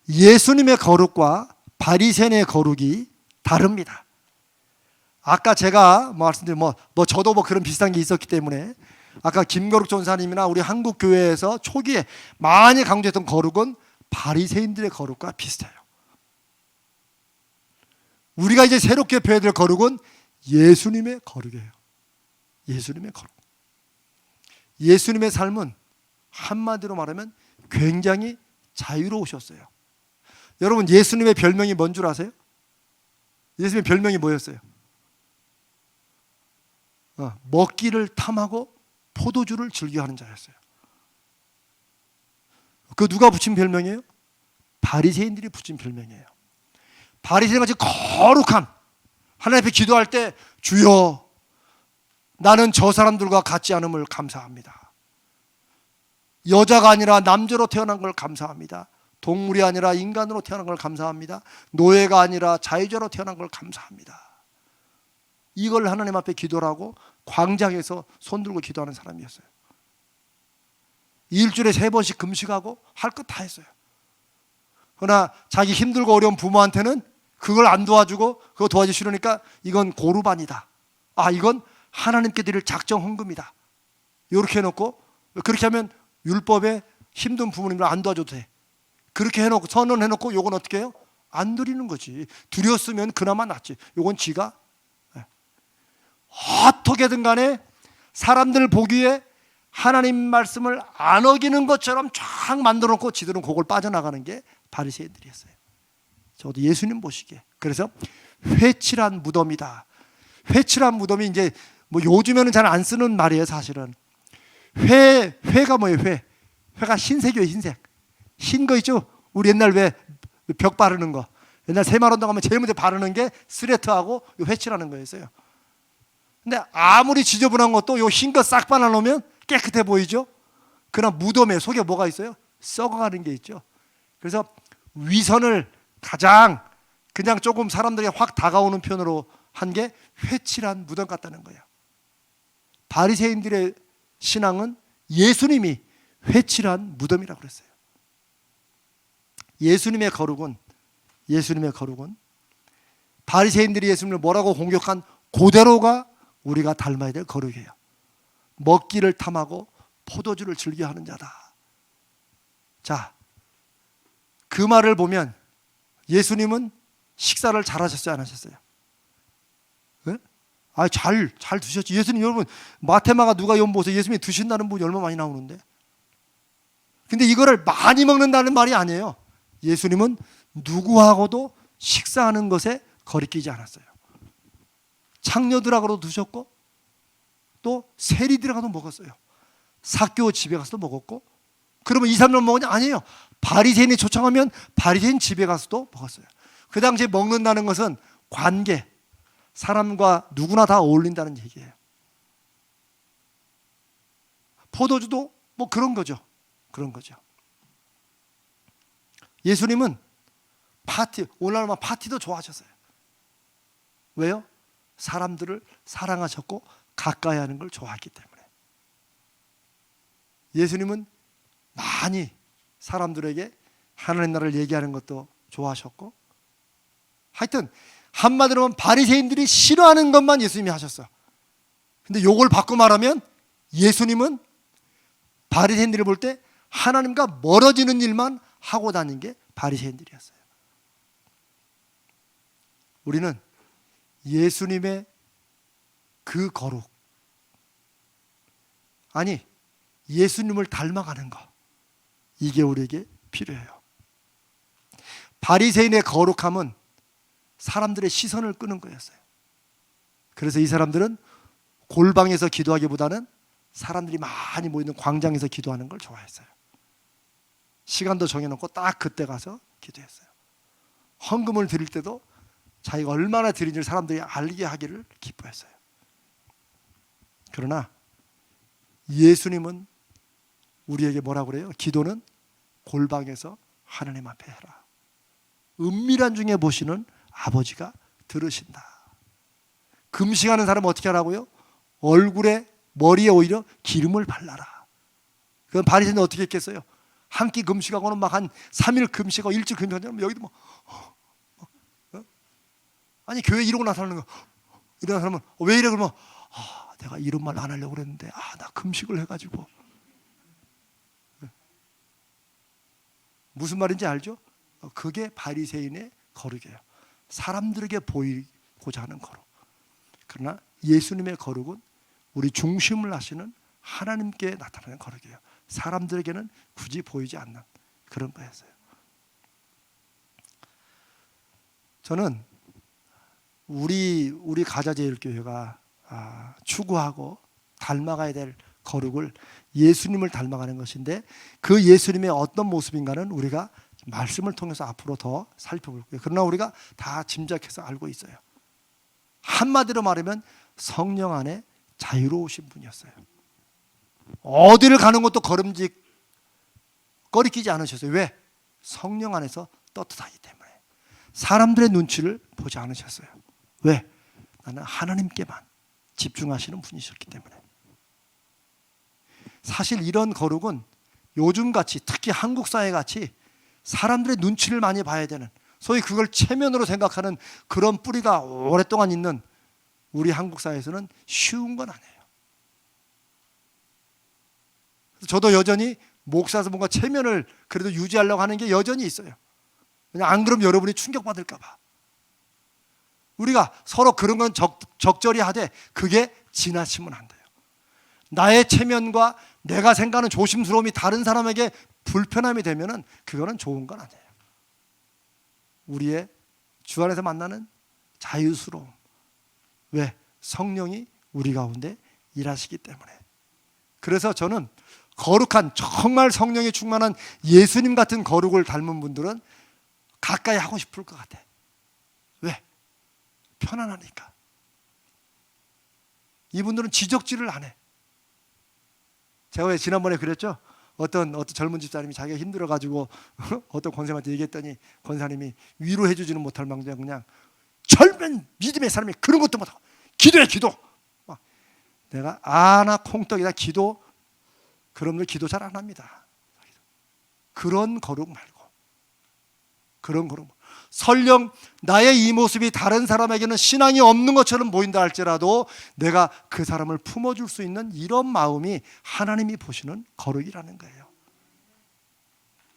예수님의 거룩과 바리새인의 거룩이 다릅니다. 아까 제가 말씀드린 저도 그런 비슷한 게 있었기 때문에 아까 김거룩 전사님이나 우리 한국 교회에서 초기에 많이 강조했던 거룩은 바리새인들의 거룩과 비슷해요. 우리가 이제 새롭게 배워야 될 거룩은 예수님의 거룩이에요. 예수님의 거룩. 예수님의 삶은 한마디로 말하면 굉장히 자유로우셨어요. 여러분 예수님의 별명이 뭔 줄 아세요? 예수님의 별명이 뭐였어요? 먹기를 탐하고 포도주를 즐겨하는 자였어요. 그 누가 붙인 별명이에요? 바리새인들이 붙인 별명이에요. 바리새인같이 거룩한 하나님 앞에 기도할 때 주여 나는 저 사람들과 같지 않음을 감사합니다. 여자가 아니라 남자로 태어난 걸 감사합니다. 동물이 아니라 인간으로 태어난 걸 감사합니다. 노예가 아니라 자유자로 태어난 걸 감사합니다. 이걸 하나님 앞에 기도를 하고 광장에서 손 들고 기도하는 사람이었어요. 일주일에 3번씩 금식하고 할 것 다 했어요. 그러나 자기 힘들고 어려운 부모한테는 그걸 안 도와주고 그거 도와주기 싫으니까 이건 고르반이다. 이건 하나님께 드릴 작정 헌금이다. 이렇게 해놓고 그렇게 하면 율법에 힘든 부모님들 안 도와줘도 돼. 그렇게 해놓고 선언해놓고 요건 어떻게 해요? 안 드리는 거지. 드렸으면 그나마 낫지. 요건 지가 어떻게든 간에 사람들 보기에 하나님 말씀을 안 어기는 것처럼 쫙 만들어 놓고 지들은 그걸 빠져나가는 게 바리새인들이었어요. 저도 예수님 보시기에. 그래서 회칠한 무덤이다. 회칠한 무덤이 이제 뭐 요즘에는 잘 안 쓰는 말이에요, 사실은. 회가 뭐예요? 회가 흰색이에요, 흰색. 흰 거 있죠? 우리 옛날 왜 벽 바르는 거. 옛날 새마을운동 가면 제일 먼저 바르는 게 스레트하고 요 회칠하는 거였어요. 근데 아무리 지저분한 것도 요 흰 거 싹 발라놓으면 깨끗해 보이죠? 그러나 무덤에 속에 뭐가 있어요? 썩어가는 게 있죠. 그래서 위선을 가장 그냥 조금 사람들이 확 다가오는 편으로 한 게 회칠한 무덤 같다는 거예요. 바리새인들의 신앙은 예수님이 회칠한 무덤이라고 그랬어요. 예수님의 거룩은 바리새인들이 예수님을 뭐라고 공격한 그대로가 우리가 닮아야 될 거룩이에요. 먹기를 탐하고 포도주를 즐겨하는 자다. 자, 그 말을 보면 예수님은 식사를 잘 하셨어요, 안 하셨어요? 네? 잘 드셨죠. 예수님, 여러분 마테마가 누가 보세요. 예수님이 드신다는 분이 얼마나 많이 나오는데. 근데 이거를 많이 먹는다는 말이 아니에요. 예수님은 누구하고도 식사하는 것에 거리끼지 않았어요. 창녀들하고도 드셨고 또 세리들하고도 먹었어요. 삭개오 집에 가서도 먹었고. 그러면 2, 3년 먹었냐? 아니에요. 바리새인이 초청하면 바리새인 집에 가서도 먹었어요. 그 당시에 먹는다는 것은 관계, 사람과 누구나 다 어울린다는 얘기예요. 포도주도 뭐 그런 거죠. 예수님은 오늘날 파티도 좋아하셨어요. 왜요? 사람들을 사랑하셨고 가까이 하는 걸 좋아했기 때문에. 예수님은 많이 사람들에게 하나님 나라를 얘기하는 것도 좋아하셨고, 하여튼 한마디로 하면 바리새인들이 싫어하는 것만 예수님이 하셨어. 근데 요걸 바꿔 말하면 예수님은 바리새인들을 볼 때 하나님과 멀어지는 일만 하고 다닌 게 바리새인들이었어요. 우리는 예수님의 그 거룩, 아니 예수님을 닮아가는 것, 이게 우리에게 필요해요. 바리새인의 거룩함은 사람들의 시선을 끄는 거였어요. 그래서 이 사람들은 골방에서 기도하기보다는 사람들이 많이 모이는 광장에서 기도하는 걸 좋아했어요. 시간도 정해놓고 딱 그때 가서 기도했어요. 헌금을 드릴 때도 자기가 얼마나 드린지를 사람들이 알게 하기를 기뻐했어요. 그러나 예수님은 우리에게 뭐라고 그래요? 기도는 골방에서 하나님 앞에 해라. 은밀한 중에 보시는 아버지가 들으신다. 금식하는 사람은 어떻게 하라고요? 얼굴에, 머리에 오히려 기름을 발라라. 그럼 바리새인은 어떻게 했겠어요? 한 끼 금식하고는 막 한 3일 금식하고 일주일 금식하면 여기도 뭐 아니 교회 이러고 나서는 거 이런 사람은 왜 이래? 그러면 내가 이런 말 안 하려고 그랬는데 나 금식을 해가지고. 무슨 말인지 알죠? 그게 바리새인의 거룩이에요. 사람들에게 보이고자 하는 거룩. 그러나 예수님의 거룩은 우리 중심을 하시는 하나님께 나타나는 거룩이에요. 사람들에게는 굳이 보이지 않는 그런 거였어요. 저는 우리 가자제일교회가 추구하고 닮아가야 될 거룩을 예수님을 닮아가는 것인데, 그 예수님의 어떤 모습인가는 우리가 말씀을 통해서 앞으로 더 살펴볼 거예요. 그러나 우리가 다 짐작해서 알고 있어요. 한마디로 말하면 성령 안에 자유로우신 분이었어요. 어디를 가는 것도 거리끼지 않으셨어요. 왜? 성령 안에서 떳떳하기 때문에. 사람들의 눈치를 보지 않으셨어요. 왜? 나는 하나님께만 집중하시는 분이셨기 때문에. 사실 이런 거룩은 요즘같이, 특히 한국 사회같이 사람들의 눈치를 많이 봐야 되는, 소위 그걸 체면으로 생각하는 그런 뿌리가 오랫동안 있는 우리 한국 사회에서는 쉬운 건 아니에요. 저도 여전히 목사에서 뭔가 체면을 그래도 유지하려고 하는 게 여전히 있어요. 안 그러면 여러분이 충격받을까 봐. 우리가 서로 그런 건 적절히 하되 그게 지나치면 안 돼요. 나의 체면과 내가 생각하는 조심스러움이 다른 사람에게 불편함이 되면은 그거는 좋은 건 아니에요. 우리의 주 안에서 만나는 자유스러움. 왜? 성령이 우리 가운데 일하시기 때문에. 그래서 저는 거룩한, 정말 성령이 충만한 예수님 같은 거룩을 닮은 분들은 가까이 하고 싶을 것 같아. 왜? 편안하니까. 이분들은 지적질을 안 해. 제가 왜 지난번에 그랬죠? 어떤 젊은 집사님이 자기가 힘들어가지고 어떤 권사님한테 얘기했더니 권사님이 위로해 주지는 못할 망정 그냥 젊은 믿음의 사람이 그런 것도 못하고 기도해 기도. 내가 아나 콩떡이다 기도. 그런 걸 기도 잘 안 합니다. 그런 거룩 말고 그런 거룩. 설령 나의 이 모습이 다른 사람에게는 신앙이 없는 것처럼 보인다 할지라도 내가 그 사람을 품어줄 수 있는 이런 마음이 하나님이 보시는 거룩이라는 거예요.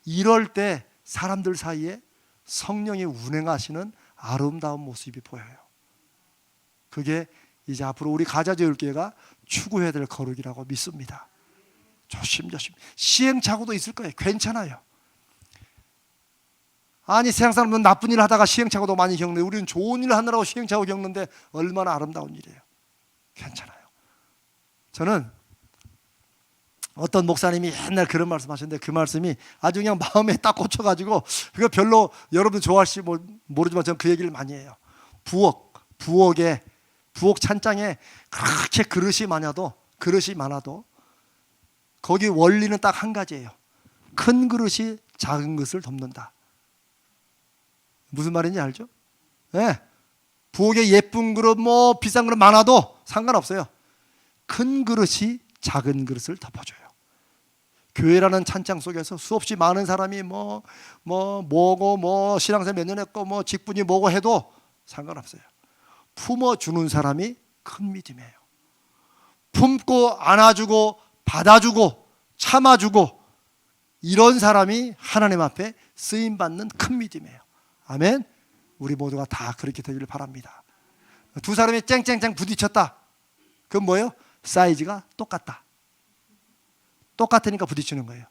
이럴 때 사람들 사이에 성령이 운행하시는 아름다운 모습이 보여요. 그게 이제 앞으로 우리 가자제일교회가 추구해야 될 거룩이라고 믿습니다. 조심조심. 시행착오도 있을 거예요. 괜찮아요. 아니 세상 사람들은 나쁜 일을 하다가 시행착오도 많이 겪는데 우리는 좋은 일을 하느라고 시행착오 겪는데 얼마나 아름다운 일이에요. 괜찮아요. 저는 어떤 목사님이 옛날 그런 말씀 하셨는데 그 말씀이 아주 그냥 마음에 딱 꽂혀가지고 그거 별로 여러분 좋아하실지 모르지만 저는 그 얘기를 많이 해요. 부엌 찬장에 그렇게 그릇이 많아도 거기 원리는 딱 한 가지예요. 큰 그릇이 작은 것을 덮는다. 무슨 말인지 알죠? 네. 부엌에 예쁜 그릇 비싼 그릇 많아도 상관없어요. 큰 그릇이 작은 그릇을 덮어줘요. 교회라는 찬장 속에서 수없이 많은 사람이 뭐고 신앙생활 몇 년 했고 직분이 뭐고 해도 상관없어요. 품어주는 사람이 큰 믿음이에요. 품고 안아주고 받아주고 참아주고 이런 사람이 하나님 앞에 쓰임받는 큰 믿음이에요. 아멘. 우리 모두가 다 그렇게 되기를 바랍니다. 두 사람이 쨍쨍쨍 부딪혔다. 그건 뭐예요? 사이즈가 똑같다. 똑같으니까 부딪히는 거예요.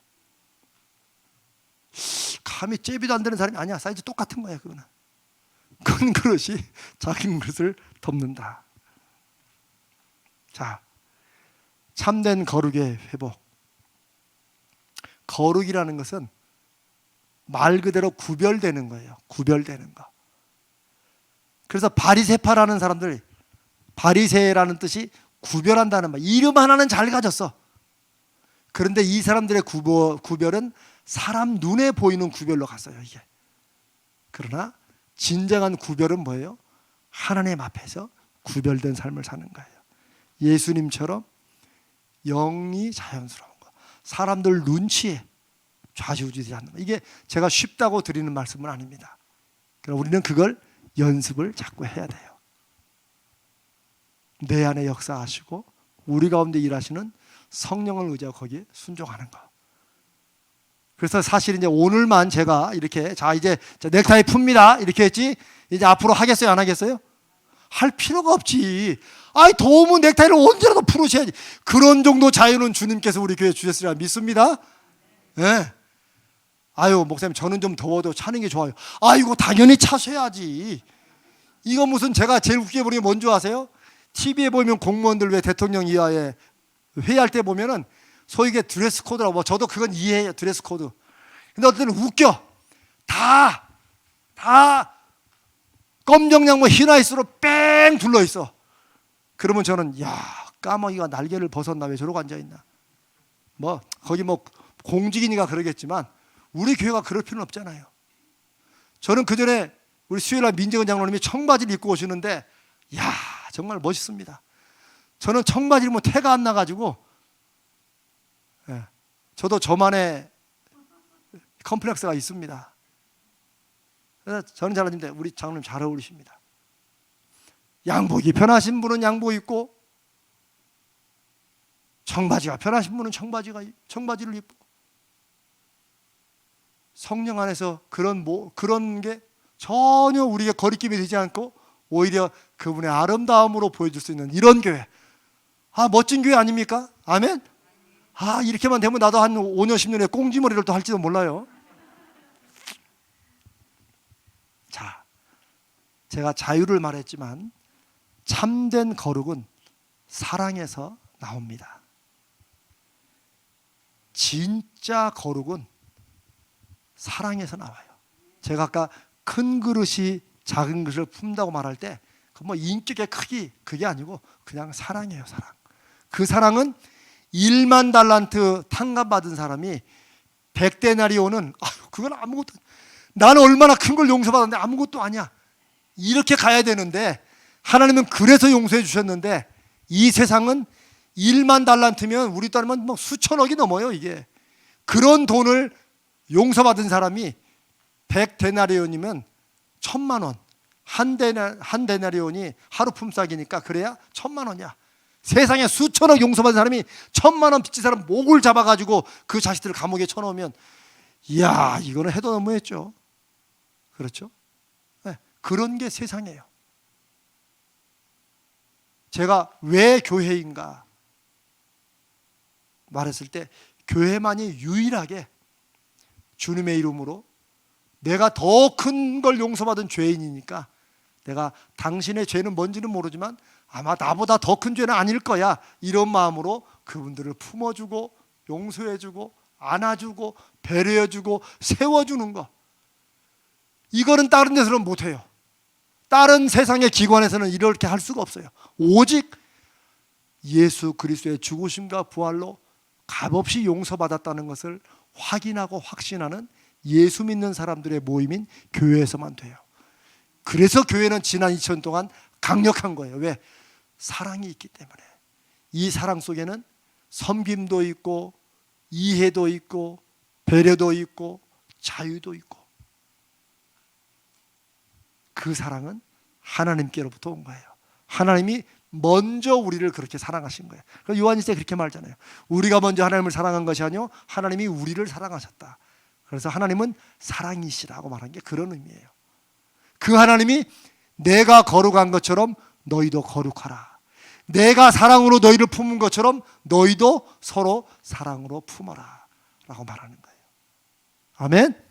감히 잽이도 안 되는 사람이 아니야. 사이즈 똑같은 거야. 그거는. 큰 그릇이 작은 그릇을 덮는다. 자, 참된 거룩의 회복. 거룩이라는 것은 말 그대로 구별되는 거예요. 구별되는 거. 그래서 바리새파라는 사람들, 바리새라는 뜻이 구별한다는 말. 이름 하나는 잘 가졌어. 그런데 이 사람들의 구별은 사람 눈에 보이는 구별로 갔어요. 이게. 그러나 진정한 구별은 뭐예요? 하나님 앞에서 구별된 삶을 사는 거예요. 예수님처럼 영이 자연스러운 거. 사람들 눈치에 좌지우지되지 않는 거. 이게 제가 쉽다고 드리는 말씀은 아닙니다. 그럼 우리는 그걸 연습을 자꾸 해야 돼요. 내 안에 역사하시고 우리 가운데 일하시는 성령을 의지하고 거기에 순종하는 거. 그래서 사실 이제 오늘만 제가 이렇게 자 이제 넥타이 풉니다 이렇게 했지 이제 앞으로 하겠어요 안 하겠어요? 할 필요가 없지. 아이 더우면 넥타이를 언제라도 풀으셔야지. 그런 정도 자유는 주님께서 우리 교회에 주셨으리라 믿습니다. 네. 아유 목사님 저는 좀 더워도 차는 게 좋아요. 아이고 당연히 차셔야지. 이거 무슨 제가 제일 웃기게 보는 게 뭔지 아세요? TV에 보면 공무원들 왜 대통령 이하에 회의할 때 보면은 소위 이게 드레스 코드라고 저도 그건 이해해요. 드레스 코드. 근데 어떤 때는 웃겨. 다 검정 양말 흰 아이스로 뺑 둘러 있어. 그러면 저는 야 까마귀가 날개를 벗었나 왜 저러고 앉아 있나. 거기 공직이니까 그러겠지만 우리 교회가 그럴 필요는 없잖아요. 저는 그 전에 우리 수요일날 민정은 장로님이 청바지를 입고 오시는데 야 정말 멋있습니다. 저는 청바지 입으면 태가 안 나가지고 저도 저만의 컴플렉스가 있습니다. 그래서 저는 장로님인데 우리 장로님 잘 어울리십니다. 양복이 편하신 분은 양복 입고 청바지가 편하신 분은 청바지를 입고 성령 안에서 그런 게 전혀 우리가 거리낌이 되지 않고 오히려 그분의 아름다움으로 보여줄 수 있는 이런 교회. 멋진 교회 아닙니까? 아멘? 이렇게만 되면 나도 한 5년 10년에 꽁지머리를 또 할지도 몰라요. 자, 제가 자유를 말했지만 참된 거룩은 사랑에서 나옵니다. 진짜 거룩은 사랑에서 나와요. 제가 아까 큰 그릇이 작은 그릇을 품다고 말할 때 그 뭐 인격의 크기 그게 아니고 그냥 사랑이에요. 사랑. 그 사랑은 1만 달란트 탕감받은 사람이 100데나리온은 그건 아무것도, 나는 얼마나 큰 걸 용서받았는데 아무것도 아니야, 이렇게 가야 되는데, 하나님은 그래서 용서해 주셨는데, 이 세상은 1만 달란트면 우리 따르면 뭐 수천억이 넘어요. 이게 그런 돈을 용서받은 사람이 100데나리온이면 1000만 원, 한 데나리온이 하루 품삯이니까 그래야 1000만 원이야. 세상에 수천억 용서받은 사람이 1000만 원 빚진 사람 목을 잡아가지고 그 자식들을 감옥에 쳐넣으면, 이야, 이거는 해도 너무했죠. 그렇죠? 네, 그런 게 세상이에요. 제가 왜 교회인가 말했을 때, 교회만이 유일하게 주님의 이름으로 내가 더 큰 걸 용서받은 죄인이니까, 내가 당신의 죄는 뭔지는 모르지만 아마 나보다 더 큰 죄는 아닐 거야, 이런 마음으로 그분들을 품어주고 용서해주고 안아주고 배려해주고 세워주는 거, 이거는 다른 데서는 못해요. 다른 세상의 기관에서는 이렇게 할 수가 없어요. 오직 예수 그리스도의 죽으심과 부활로 값없이 용서받았다는 것을 확인하고 확신하는 예수 믿는 사람들의 모임인 교회에서만 돼요. 그래서 교회는 지난 2000년 동안 강력한 거예요. 왜? 사랑이 있기 때문에. 이 사랑 속에는 섬김도 있고 이해도 있고 배려도 있고 자유도 있고, 그 사랑은 하나님께로부터 온 거예요. 하나님이 먼저 우리를 그렇게 사랑하신 거예요. 요한일서에 그렇게 말하잖아요. 우리가 먼저 하나님을 사랑한 것이 아니요 하나님이 우리를 사랑하셨다. 그래서 하나님은 사랑이시라고 말한 게 그런 의미예요. 그 하나님이 내가 거룩한 것처럼 너희도 거룩하라, 내가 사랑으로 너희를 품은 것처럼 너희도 서로 사랑으로 품어라 라고 말하는 거예요. 아멘.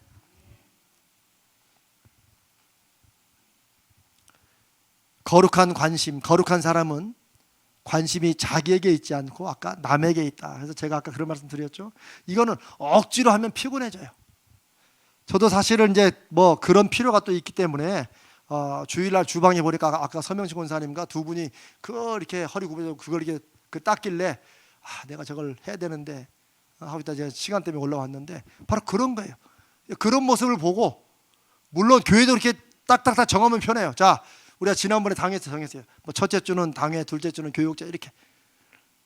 거룩한 관심, 거룩한 사람은 관심이 자기에게 있지 않고 아까 남에게 있다. 그래서 제가 아까 그런 말씀 드렸죠. 이거는 억지로 하면 피곤해져요. 저도 사실은 이제 뭐 그런 필요가 또 있기 때문에 주일날 주방에 보니까 아까 서명식 권사님과 두 분이 이렇게 허리 굽혀서 그걸 이렇게 닦길래 내가 저걸 해야 되는데 하고 있다 제가 시간 때문에 올라왔는데, 바로 그런 거예요. 그런 모습을 보고, 물론 교회도 이렇게 딱딱딱 정하면 편해요. 자, 우리가 지난번에 당회에서 정했어요. 뭐 첫째 주는 당회, 둘째 주는 교육자, 이렇게.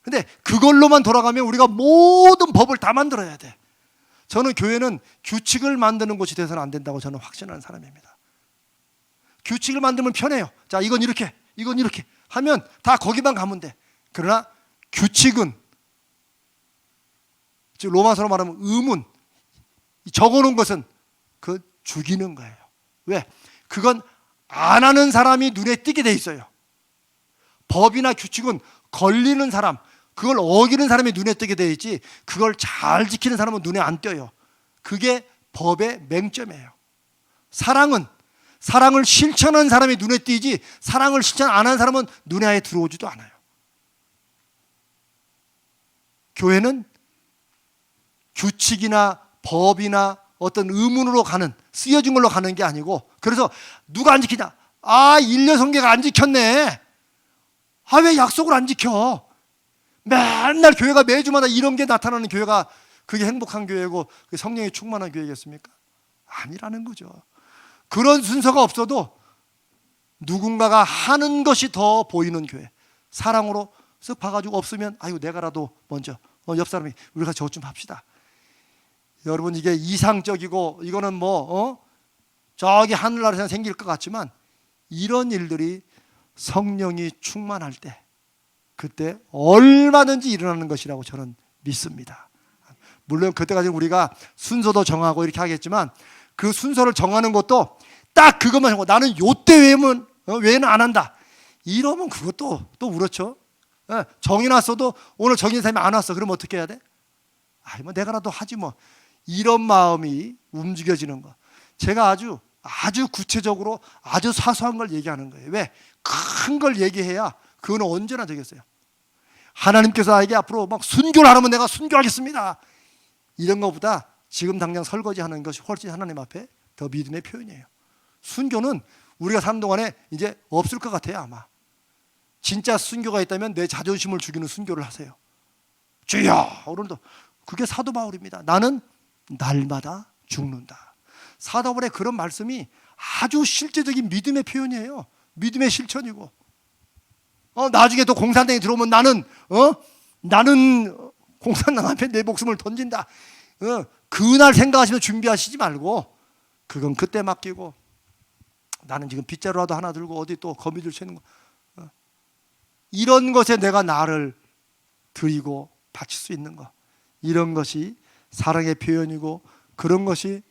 근데 그걸로만 돌아가면 우리가 모든 법을 다 만들어야 돼. 저는 교회는 규칙을 만드는 곳이 돼서는 안 된다고 저는 확신하는 사람입니다. 규칙을 만들면 편해요. 자, 이건 이렇게, 이건 이렇게 하면 다 거기만 가면 돼. 그러나 규칙은, 즉 로마서로 말하면 의문, 적어놓은 것은 그 죽이는 거예요. 왜? 그건 안 하는 사람이 눈에 띄게 돼 있어요. 법이나 규칙은 걸리는 사람, 그걸 어기는 사람이 눈에 띄게 돼 있지, 그걸 잘 지키는 사람은 눈에 안 띄어요. 그게 법의 맹점이에요. 사랑은 사랑을 실천하는 사람이 눈에 띄지, 사랑을 실천 안 하는 사람은 눈에 아예 들어오지도 않아요. 교회는 규칙이나 법이나 어떤 의문으로 가는, 쓰여진 걸로 가는 게 아니고, 그래서 누가 안 지키냐? 1년 성계가 안 지켰네. 왜 약속을 안 지켜? 맨날 교회가 매주마다 이런 게 나타나는 교회가 그게 행복한 교회고 성령이 충만한 교회겠습니까? 아니라는 거죠. 그런 순서가 없어도 누군가가 하는 것이 더 보이는 교회, 사랑으로 쓱 봐가지고 없으면 내가라도 먼저 옆 사람이 우리가 저것 좀 합시다. 여러분, 이게 이상적이고 이거는 저기 하늘나라에서 생길 것 같지만, 이런 일들이 성령이 충만할 때 그때 얼마든지 일어나는 것이라고 저는 믿습니다. 물론 그때까지 우리가 순서도 정하고 이렇게 하겠지만, 그 순서를 정하는 것도 딱 그것만 하고 나는 요때 외에는 안 한다, 이러면 그것도 또 그렇죠. 정이 났어도 오늘 정인 사람이 안 왔어. 그러면 어떻게 해야 돼? 내가라도 하지 뭐. 이런 마음이 움직여지는 거. 제가 아주 아주 구체적으로 아주 사소한 걸 얘기하는 거예요. 왜? 큰 걸 얘기해야 그건 언제나 되겠어요. 하나님께서 나에게 앞으로 막 순교를 하라면 내가 순교하겠습니다, 이런 것보다 지금 당장 설거지하는 것이 훨씬 하나님 앞에 더 믿음의 표현이에요. 순교는 우리가 사는 동안에 이제 없을 것 같아요. 아마 진짜 순교가 있다면 내 자존심을 죽이는 순교를 하세요. 주여, 오늘도 그게 사도 바울입니다. 나는 날마다 죽는다. 사도 바울의 그런 말씀이 아주 실제적인 믿음의 표현이에요. 믿음의 실천이고, 나중에 또 공산당이 들어오면 나는 공산당 앞에 내 목숨을 던진다, 그날 생각하시면 준비하시지 말고 그건 그때 맡기고, 나는 지금 빗자루라도 하나 들고 어디 또 거미줄 치는 거, 이런 것에 내가 나를 드리고 바칠 수 있는 것, 이런 것이 사랑의 표현이고, 그런 것이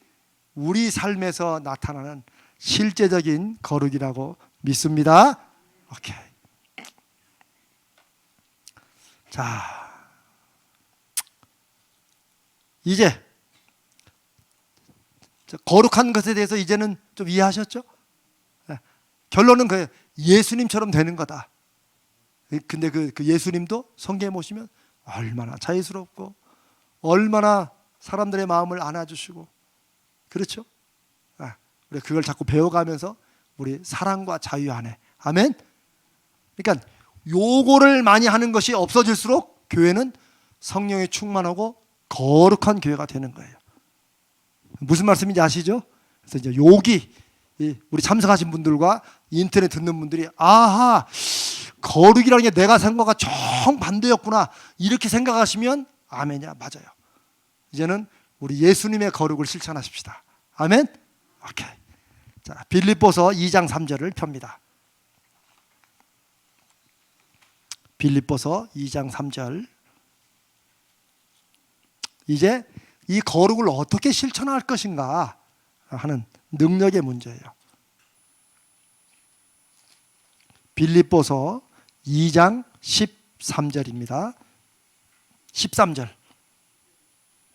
우리 삶에서 나타나는 실제적인 거룩이라고 믿습니다. 오케이. 자, 이제 거룩한 것에 대해서 이제는 좀 이해하셨죠? 결론은 그예요. 예수님처럼 되는 거다. 근데 그 예수님도 성경에 보시면 얼마나 자유스럽고 얼마나 사람들의 마음을 안아주시고, 그렇죠? 우리 그걸 자꾸 배워가면서 우리 사랑과 자유 안에, 아멘. 그러니까 요거를 많이 하는 것이 없어질수록 교회는 성령이 충만하고 거룩한 교회가 되는 거예요. 무슨 말씀인지 아시죠? 그래서 이제 여기 우리 참석하신 분들과 인터넷 듣는 분들이, 아하, 거룩이라는 게 내가 생각과 정반대였구나, 이렇게 생각하시면 아멘이야. 맞아요. 이제는 우리 예수님의 거룩을 실천하십시다. 아멘. 오케이. 자, 빌립보서 2장 3절을 펴니다. 빌립보서 2장 3절. 이제 이 거룩을 어떻게 실천할 것인가 하는 능력의 문제예요. 빌립보서 2장 13절입니다. 13절.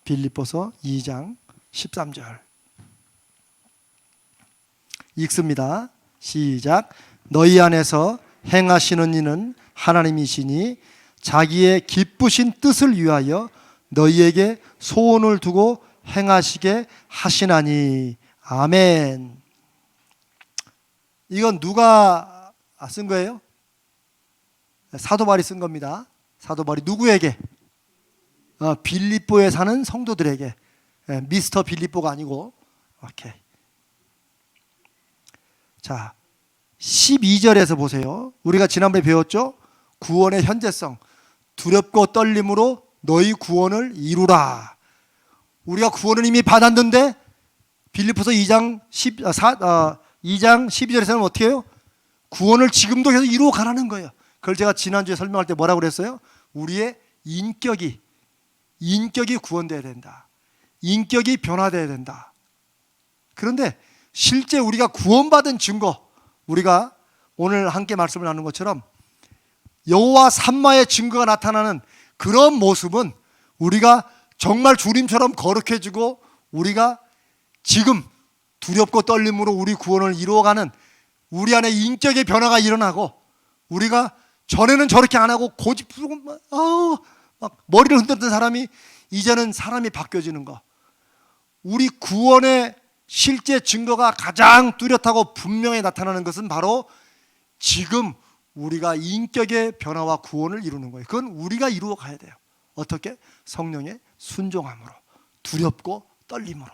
빌립보서 2장 13절. 읽습니다. 시작. 너희 안에서 행하시는 이는 하나님이시니 자기의 기쁘신 뜻을 위하여 너희에게 소원을 두고 행하시게 하시나니. 아멘. 이건 누가 쓴 거예요? 사도 바울이 쓴 겁니다. 사도 바울이 누구에게? 빌립보에 사는 성도들에게. 미스터 빌립보가 아니고. 오케이. 자, 12절에서 보세요. 우리가 지난번에 배웠죠? 구원의 현재성. 두렵고 떨림으로 너희 구원을 이루라. 우리가 구원을 이미 받았는데 빌립보서 2장 12절에서는 어떻게 해요? 구원을 지금도 계속 이루어 가라는 거예요. 그걸 제가 지난주에 설명할 때 뭐라고 그랬어요? 우리의 인격이 구원되어야 된다. 인격이 변화되어야 된다. 그런데 실제 우리가 구원받은 증거, 우리가 오늘 함께 말씀을 나눈 것처럼 여호와 삼마의 증거가 나타나는 그런 모습은 우리가 정말 주님처럼 거룩해지고, 우리가 지금 두렵고 떨림으로 우리 구원을 이루어가는 우리 안에 인격의 변화가 일어나고, 우리가 전에는 저렇게 안 하고 고집부리고 막 머리를 흔들던 사람이 이제는 사람이 바뀌어지는 거. 우리 구원의 실제 증거가 가장 뚜렷하고 분명히 나타나는 것은 바로 지금 우리가 인격의 변화와 구원을 이루는 거예요. 그건 우리가 이루어 가야 돼요. 어떻게? 성령의 순종함으로, 두렵고 떨림으로.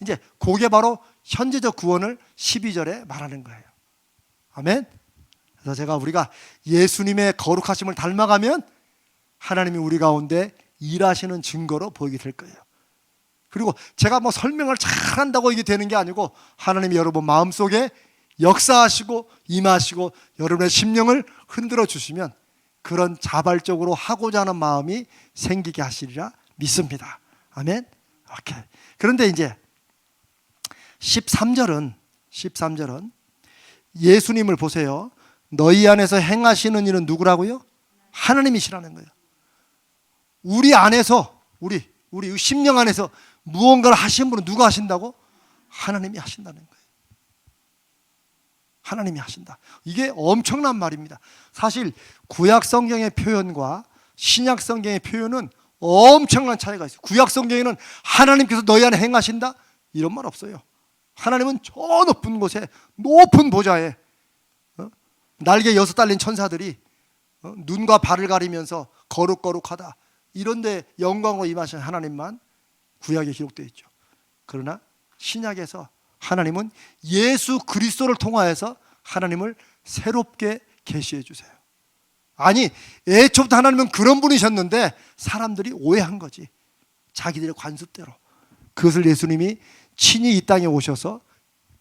이제 그게 바로 현재적 구원을 12절에 말하는 거예요. 아멘. 그래서 우리가 예수님의 거룩하심을 닮아가면 하나님이 우리 가운데 일하시는 증거로 보이게 될 거예요. 그리고 제가 뭐 설명을 잘한다고 이게 되는 게 아니고, 하나님이 여러분 마음속에 역사하시고 임하시고 여러분의 심령을 흔들어 주시면 그런 자발적으로 하고자 하는 마음이 생기게 하시리라 믿습니다. 아멘. 오케이. 그런데 이제 13절은 예수님을 보세요. 너희 안에서 행하시는 일은 누구라고요? 하나님이시라는 거예요. 우리 안에서, 우리 심령 안에서 무언가를 하신 분은 누가 하신다고? 하나님이 하신다는 거예요. 하나님이 하신다. 이게 엄청난 말입니다. 사실 구약 성경의 표현과 신약 성경의 표현은 엄청난 차이가 있어요. 구약 성경에는 하나님께서 너희 안에 행하신다 이런 말 없어요. 하나님은 저 높은 곳에 높은 보좌에 날개 6 달린 천사들이 눈과 발을 가리면서 거룩거룩하다 이런데 영광으로 임하신 하나님만 구약에 기록되어 있죠. 그러나 신약에서 하나님은 예수 그리스도를 통하여서 하나님을 새롭게 계시해 주세요. 아니 애초부터 하나님은 그런 분이셨는데 사람들이 오해한 거지. 자기들의 관습대로. 그것을 예수님이 친히 이 땅에 오셔서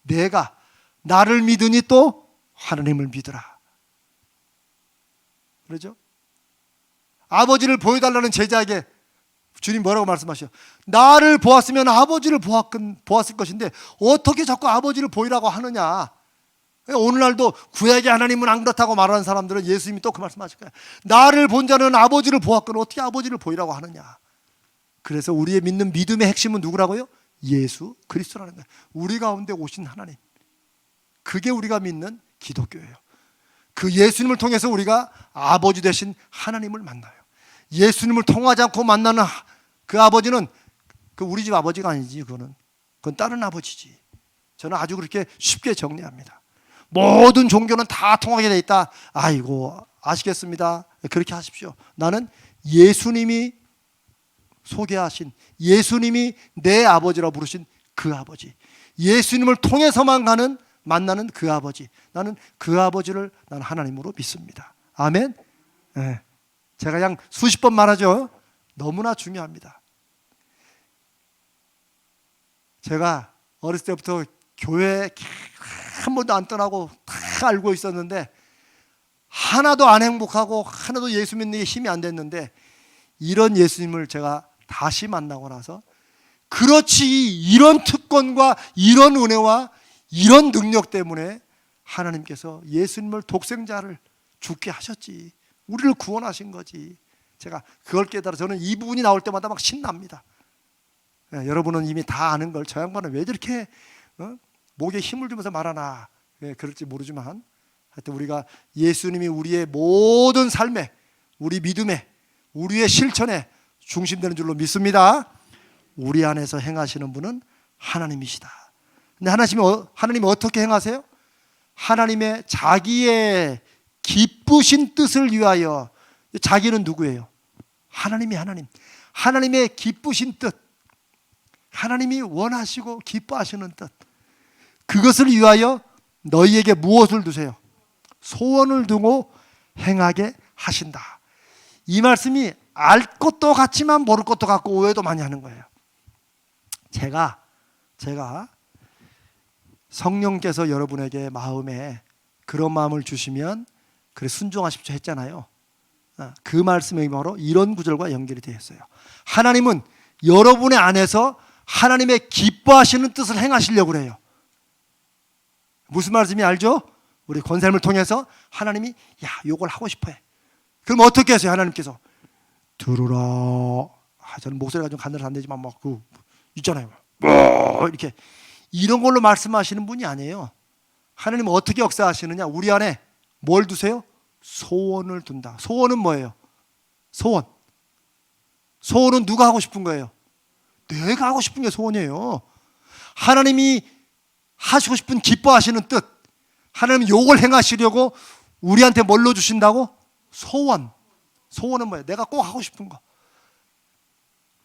내가 나를 믿으니 또 하나님을 믿으라. 그러죠? 아버지를 보여달라는 제자에게 주님 뭐라고 말씀하셔요? 나를 보았으면 아버지를 보았을 것인데 어떻게 자꾸 아버지를 보이라고 하느냐? 오늘날도 구약의 하나님은 안 그렇다고 말하는 사람들은 예수님이 또 그 말씀하실 거예요. 나를 본 자는 아버지를 보았거늘 어떻게 아버지를 보이라고 하느냐? 그래서 우리의 믿는 믿음의 핵심은 누구라고요? 예수 그리스도라는 거예요. 우리 가운데 오신 하나님. 그게 우리가 믿는 기독교예요. 그 예수님을 통해서 우리가 아버지 되신 하나님을 만나요. 예수님을 통하지 않고 만나는 그 아버지는 그 우리 집 아버지가 아니지. 그건 다른 아버지지. 저는 아주 그렇게 쉽게 정리합니다. 모든 종교는 다 통하게 돼 있다. 아이고 아시겠습니다. 그렇게 하십시오. 나는 예수님이 소개하신 예수님이 내 아버지라고 부르신 그 아버지, 예수님을 통해서만 만나는 그 아버지, 나는 그 아버지를 나는 하나님으로 믿습니다. 아멘. 네. 제가 그냥 수십 번 말하죠. 너무나 중요합니다. 제가 어렸을 때부터 교회 한 번도 안 떠나고 다 알고 있었는데 하나도 안 행복하고 하나도 예수 믿는 게 힘이 안 됐는데 이런 예수님을 제가 다시 만나고 나서 그렇지 이런 특권과 이런 은혜와 이런 능력 때문에 하나님께서 예수님을 독생자를 죽게 하셨지. 우리를 구원하신 거지. 제가 그걸 깨달아 저는 이 부분이 나올 때마다 막 신납니다. 여러분은 이미 다 아는 걸 저 양반은 왜 저렇게 목에 힘을 주면서 말하나 그럴지 모르지만 하여튼 우리가 예수님이 우리의 모든 삶에 우리 믿음에 우리의 실천에 중심되는 줄로 믿습니다. 우리 안에서 행하시는 분은 하나님이시다. 근데 하나님이 어떻게 행하세요? 하나님의 자기의 기쁘신 뜻을 위하여. 자기는 누구예요? 하나님의 기쁘신 뜻, 하나님이 원하시고 기뻐하시는 뜻, 그것을 위하여 너희에게 무엇을 두세요? 소원을 두고 행하게 하신다. 이 말씀이 알 것도 같지만 모를 것도 같고 오해도 많이 하는 거예요. 제가 성령께서 여러분에게 마음에 그런 마음을 주시면 그래 순종하십시오 했잖아요. 그 말씀이 바로 이런 구절과 연결이 되어 있어요. 하나님은 여러분의 안에서 하나님의 기뻐하시는 뜻을 행하시려고 그래요. 무슨 말씀인지 알죠? 우리 권사님을 통해서 하나님이 요걸 하고 싶어 해. 그럼 어떻게 하세요? 하나님께서 들으라. 저는 목소리가 좀 간단해서 안 되지만 막 있잖아요. 이렇게 이런 걸로 말씀하시는 분이 아니에요. 하나님은 어떻게 역사하시느냐? 우리 안에 뭘 두세요? 소원을 둔다. 소원은 뭐예요? 소원은 누가 하고 싶은 거예요? 내가 하고 싶은 게 소원이에요. 하나님이 하시고 싶은 기뻐하시는 뜻, 하나님 요걸 행하시려고 우리한테 뭘로 주신다고? 소원은 뭐예요? 내가 꼭 하고 싶은 거.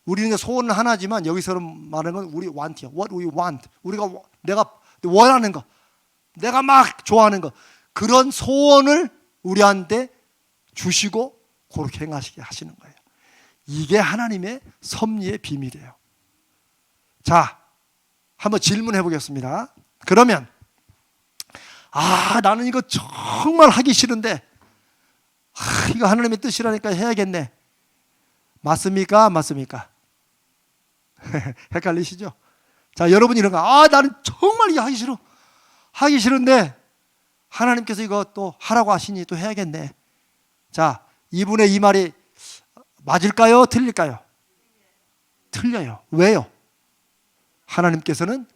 우리는 소원은 하나지만 여기서는 말하는 건 우리 want이요. What we want. 내가 원하는 거, 내가 막 좋아하는 거, 그런 소원을 우리한테 주시고 그렇게 행하시게 하시는 거예요. 이게 하나님의 섭리의 비밀이에요. 자, 한번 질문해 보겠습니다. 그러면 나는 이거 정말 하기 싫은데 이거 하나님의 뜻이라니까 해야겠네. 맞습니까? 안 맞습니까? 헷갈리시죠? 자, 여러분이 이런 거 나는 정말 이거 하기 싫은데 하나님께서 이거 또 하라고 하시니 또 해야겠네. 자, 이분의 이 말이 맞을까요? 틀릴까요? 틀려요. 왜요? 하나님께서는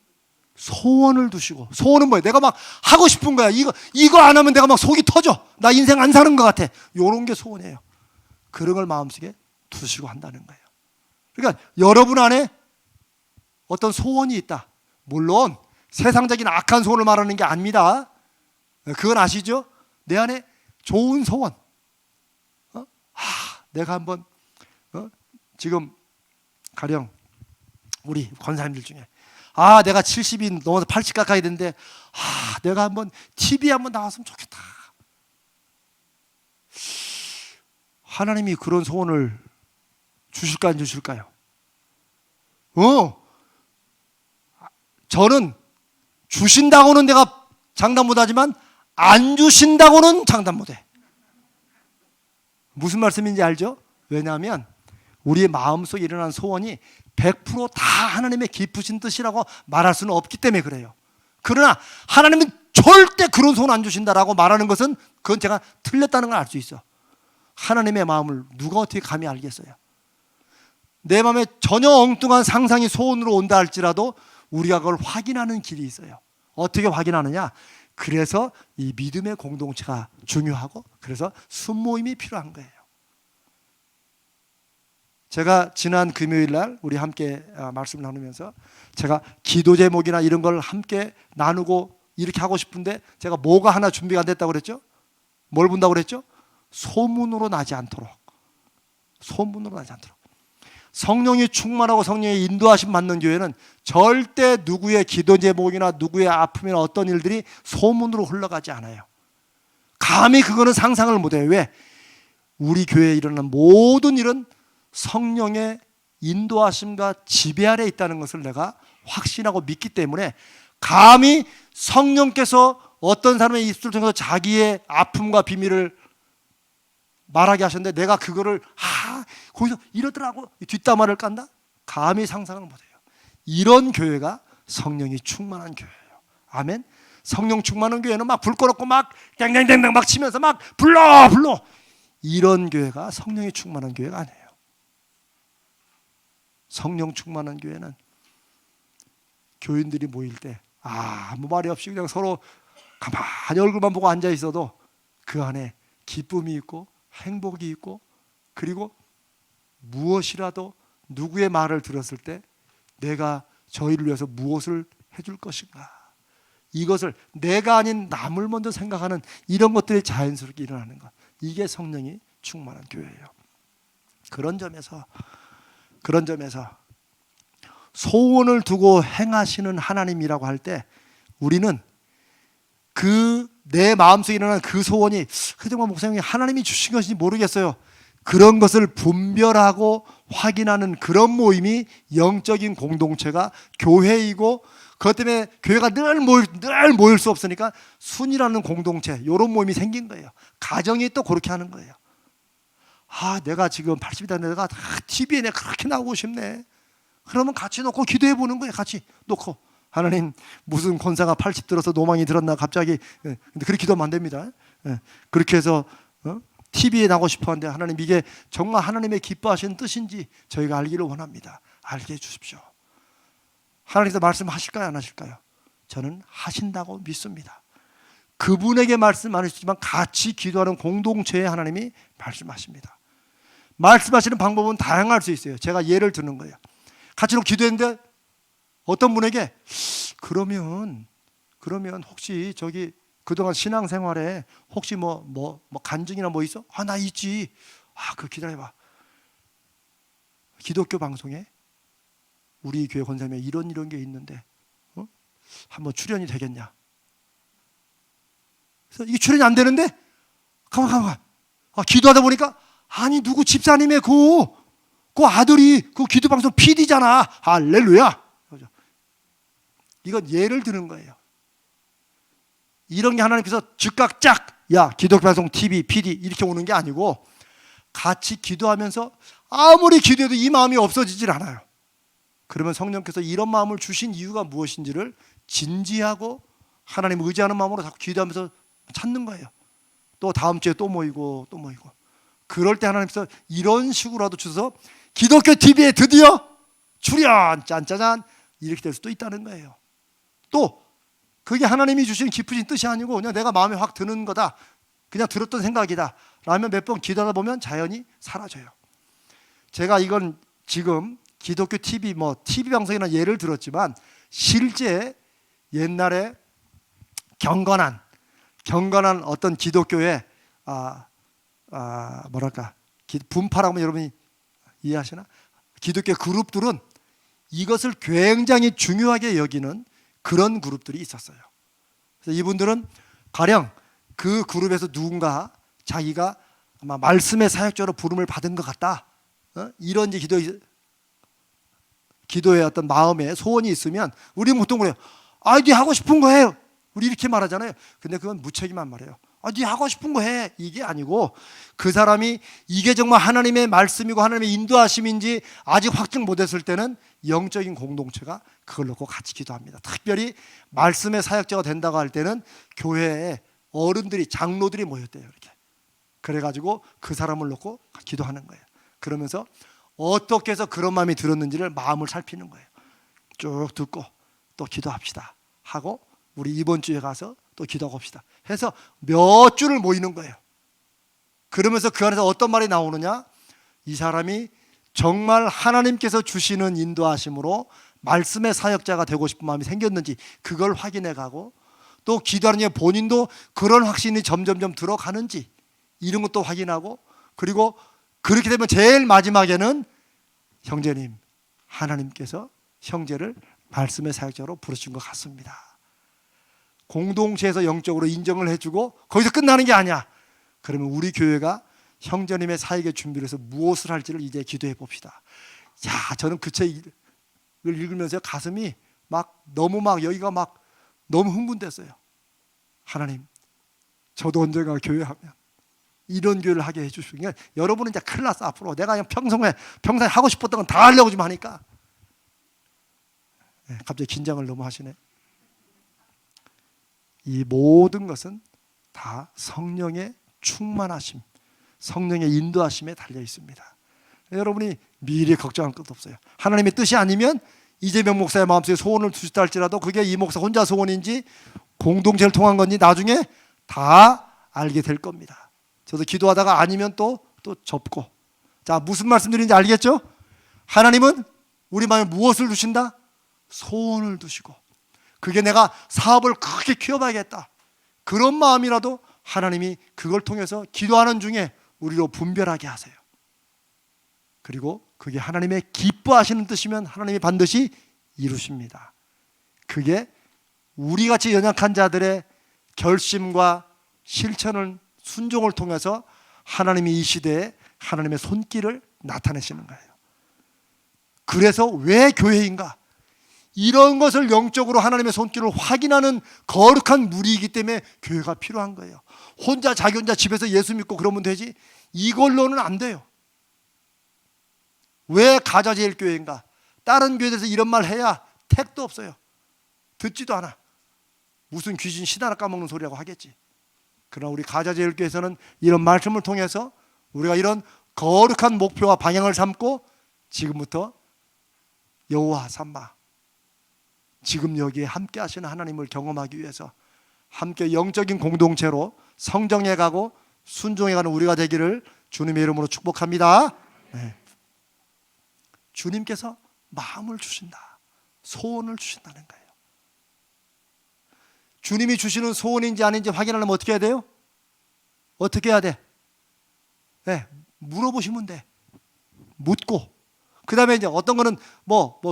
소원을 두시고, 소원은 뭐예요? 내가 막 하고 싶은 거야. 이거 안 하면 내가 막 속이 터져. 나 인생 안 사는 것 같아. 요런 게 소원이에요. 그런 걸 마음속에 두시고 한다는 거예요. 그러니까 여러분 안에 어떤 소원이 있다. 물론 세상적인 악한 소원을 말하는 게 아닙니다. 그건 아시죠? 내 안에 좋은 소원. 내가 한번 지금 가령 우리 권사님들 중에 내가 70이 넘어서 80 가까이 됐는데 내가 한번 TV에 한번 나왔으면 좋겠다. 하나님이 그런 소원을 주실까 안 주실까요? 저는 주신다고는 내가 장담 못하지만 안 주신다고는 장담 못해. 무슨 말씀인지 알죠? 왜냐하면 우리의 마음속에 일어난 소원이 100%다 하나님의 기쁘신 뜻이라고 말할 수는 없기 때문에 그래요. 그러나 하나님은 절대 그런 소원 안 주신다라고 말하는 것은 그건 제가 틀렸다는 걸 알 수 있어. 하나님의 마음을 누가 어떻게 감히 알겠어요? 내 마음에 전혀 엉뚱한 상상이 소원으로 온다 할지라도 우리가 그걸 확인하는 길이 있어요. 어떻게 확인하느냐? 그래서 이 믿음의 공동체가 중요하고 그래서 순모임이 필요한 거예요. 제가 지난 금요일 날 우리 함께 말씀을 나누면서 제가 기도 제목이나 이런 걸 함께 나누고 이렇게 하고 싶은데 제가 뭐가 하나 준비가 안 됐다고 그랬죠? 뭘 본다고 그랬죠? 소문으로 나지 않도록. 소문으로 나지 않도록. 성령이 충만하고 성령의 인도하심 받는 교회는 절대 누구의 기도 제목이나 누구의 아픔이나 어떤 일들이 소문으로 흘러가지 않아요. 감히 그거는 상상을 못해요. 왜? 우리 교회에 일어나는 모든 일은 성령의 인도하심과 지배 아래 있다는 것을 내가 확신하고 믿기 때문에 감히 성령께서 어떤 사람의 입술을 통해서 자기의 아픔과 비밀을 말하게 하셨는데 내가 그거를 거기서 이러더라고 뒷담화를 깐다? 감히 상상을 못해요. 이런 교회가 성령이 충만한 교회예요. 아멘. 성령 충만한 교회는 막 불 꺼놓고 막 땡땡땡땡 막 치면서 막 불러 이런 교회가 성령이 충만한 교회가 아니에요. 성령 충만한 교회는 교인들이 모일 때 아무 말이 없이 그냥 서로 가만히 얼굴만 보고 앉아 있어도 그 안에 기쁨이 있고 행복이 있고 그리고 무엇이라도 누구의 말을 들었을 때 내가 저희를 위해서 무엇을 해줄 것인가 이것을 내가 아닌 남을 먼저 생각하는 이런 것들이 자연스럽게 일어나는 것, 이게 성령이 충만한 교회예요. 그런 점에서 소원을 두고 행하시는 하나님이라고 할 때 우리는 내 마음속에 일어나는 그 소원이 정말 목사님이 하나님이 주신 것인지 모르겠어요. 그런 것을 분별하고 확인하는 그런 모임이 영적인 공동체가 교회이고 그것 때문에 교회가 늘 모일 수 없으니까 순이라는 공동체 이런 모임이 생긴 거예요. 가정이 또 그렇게 하는 거예요. 내가 지금 80이 됐는데 내가 TV에 내가 그렇게 나오고 싶네. 그러면 같이 놓고 기도해 보는 거예요. 같이 놓고 하나님 무슨 권사가 80 들어서 노망이 들었나 갑자기 근데 그렇게 기도하면 안 됩니다. 그렇게 해서 TV에 나오고 싶어하는데 하나님 이게 정말 하나님의 기뻐하시는 뜻인지 저희가 알기를 원합니다. 알게 해주십시오. 하나님께서 말씀하실까요 안 하실까요? 저는 하신다고 믿습니다. 그분에게 말씀 안 하시지만 같이 기도하는 공동체에 하나님이 말씀하십니다. 말씀하시는 방법은 다양할 수 있어요. 제가 예를 드는 거예요. 같이 기도했는데 어떤 분에게 그러면 혹시 저기 그동안 신앙생활에 혹시 뭐 간증이나 뭐 있어? 나 있지. 기다려봐. 기독교 방송에 우리 교회 권사님에 이런 게 있는데 한번 출연이 되겠냐? 그래서 이게 출연이 안 되는데 가만. 기도하다 보니까 누구 집사님의 그 아들이 그 기도 방송 PD잖아. 할렐루야. 이건 예를 드는 거예요. 이런 게 하나님께서 즉각 기독교 방송 TV, PD 이렇게 오는 게 아니고 같이 기도하면서 아무리 기도해도 이 마음이 없어지질 않아요. 그러면 성령께서 이런 마음을 주신 이유가 무엇인지를 진지하고 하나님 의지하는 마음으로 자꾸 기도하면서 찾는 거예요. 또 다음 주에 또 모이고 그럴 때 하나님께서 이런 식으로라도 주셔서 기독교 TV에 드디어 출연 짠짜잔 이렇게 될 수도 있다는 거예요. 또 그게 하나님이 주신 깊으신 뜻이 아니고 그냥 내가 마음에 확 드는 거다, 그냥 들었던 생각이다 라면 몇 번 기도하다 보면 자연히 사라져요. 제가 이건 지금 기독교 TV TV 방송이나 예를 들었지만 실제 옛날에 경건한 어떤 기독교의 뭐랄까 분파라고 하면 여러분이 이해하시나? 기독교 그룹들은 이것을 굉장히 중요하게 여기는 그런 그룹들이 있었어요. 그래서 이분들은 가령 그 그룹에서 누군가 자기가 아마 말씀의 사역자로 부름을 받은 것 같다, 이런 이제 기도의 어떤 마음에 소원이 있으면 우리 보통 그래요. 네 하고 싶은 거 해요. 우리 이렇게 말하잖아요. 근데 그건 무책임한 말이에요. 네 하고 싶은 거 해. 이게 아니고 그 사람이 이게 정말 하나님의 말씀이고 하나님의 인도하심인지 아직 확증 못했을 때는 영적인 공동체가 그걸 놓고 같이 기도합니다. 특별히 말씀의 사역자가 된다고 할 때는 교회에 어른들이, 장로들이 모였대요. 이렇게. 그래가지고 그 사람을 놓고 기도하는 거예요. 그러면서 어떻게 해서 그런 마음이 들었는지를 마음을 살피는 거예요. 쭉 듣고 또 기도합시다 하고 우리 이번 주에 가서 또 기도하고 봅시다 해서 몇 주를 모이는 거예요. 그러면서 그 안에서 어떤 말이 나오느냐, 이 사람이 정말 하나님께서 주시는 인도하심으로 말씀의 사역자가 되고 싶은 마음이 생겼는지 그걸 확인해 가고, 또 기도하는 게 본인도 그런 확신이 점점점 들어가는지 이런 것도 확인하고, 그리고 그렇게 되면 제일 마지막에는 형제님, 하나님께서 형제를 말씀의 사역자로 부르신 것 같습니다. 공동체에서 영적으로 인정을 해주고 거기서 끝나는 게 아니야. 그러면 우리 교회가 형제님의 사역의 준비를 해서 무엇을 할지를 이제 기도해 봅시다. 저는 그 책을 읽으면서 가슴이 너무 여기가 너무 흥분됐어요. 하나님, 저도 언젠가 교회하면 이런 교회를 하게 해주시면 여러분은 이제 큰일 났어. 앞으로 내가 그냥 평생 하고 싶었던 건 다 하려고 좀 하니까. 갑자기 긴장을 너무 하시네. 이 모든 것은 다 성령의 충만하심, 성령의 인도하심에 달려 있습니다. 여러분이 미리 걱정할 것도 없어요. 하나님의 뜻이 아니면 이재명 목사의 마음속에 소원을 두셨다 할지라도 그게 이 목사 혼자 소원인지 공동체를 통한 건지 나중에 다 알게 될 겁니다. 저도 기도하다가 아니면 또 접고. 자, 무슨 말씀드리는지 알겠죠? 하나님은 우리 마음에 무엇을 두신다? 소원을 두시고, 그게 내가 사업을 크게 키워봐야겠다, 그런 마음이라도 하나님이 그걸 통해서 기도하는 중에 우리로 분별하게 하세요. 그리고 그게 하나님의 기뻐하시는 뜻이면 하나님이 반드시 이루십니다. 그게 우리같이 연약한 자들의 결심과 실천을, 순종을 통해서 하나님이 이 시대에 하나님의 손길을 나타내시는 거예요. 그래서 왜 교회인가? 이런 것을 영적으로 하나님의 손길을 확인하는 거룩한 무리이기 때문에 교회가 필요한 거예요. 자기 혼자 집에서 예수 믿고 그러면 되지, 이걸로는 안 돼요. 왜 가자제일교회인가? 다른 교회에서 이런 말 해야 택도 없어요. 듣지도 않아. 무슨 귀신 시다나 까먹는 소리라고 하겠지. 그러나 우리 가자제일교회에서는 이런 말씀을 통해서 우리가 이런 거룩한 목표와 방향을 삼고 지금부터 여호와 삼마, 지금 여기에 함께 하시는 하나님을 경험하기 위해서 함께 영적인 공동체로 성정해 가고 순종해 가는 우리가 되기를 주님의 이름으로 축복합니다. 네. 주님께서 마음을 주신다, 소원을 주신다는 거예요. 주님이 주시는 소원인지 아닌지 확인하려면 어떻게 해야 돼요? 어떻게 해야 돼? 네, 물어보시면 돼. 묻고, 그 다음에 이제 어떤 거는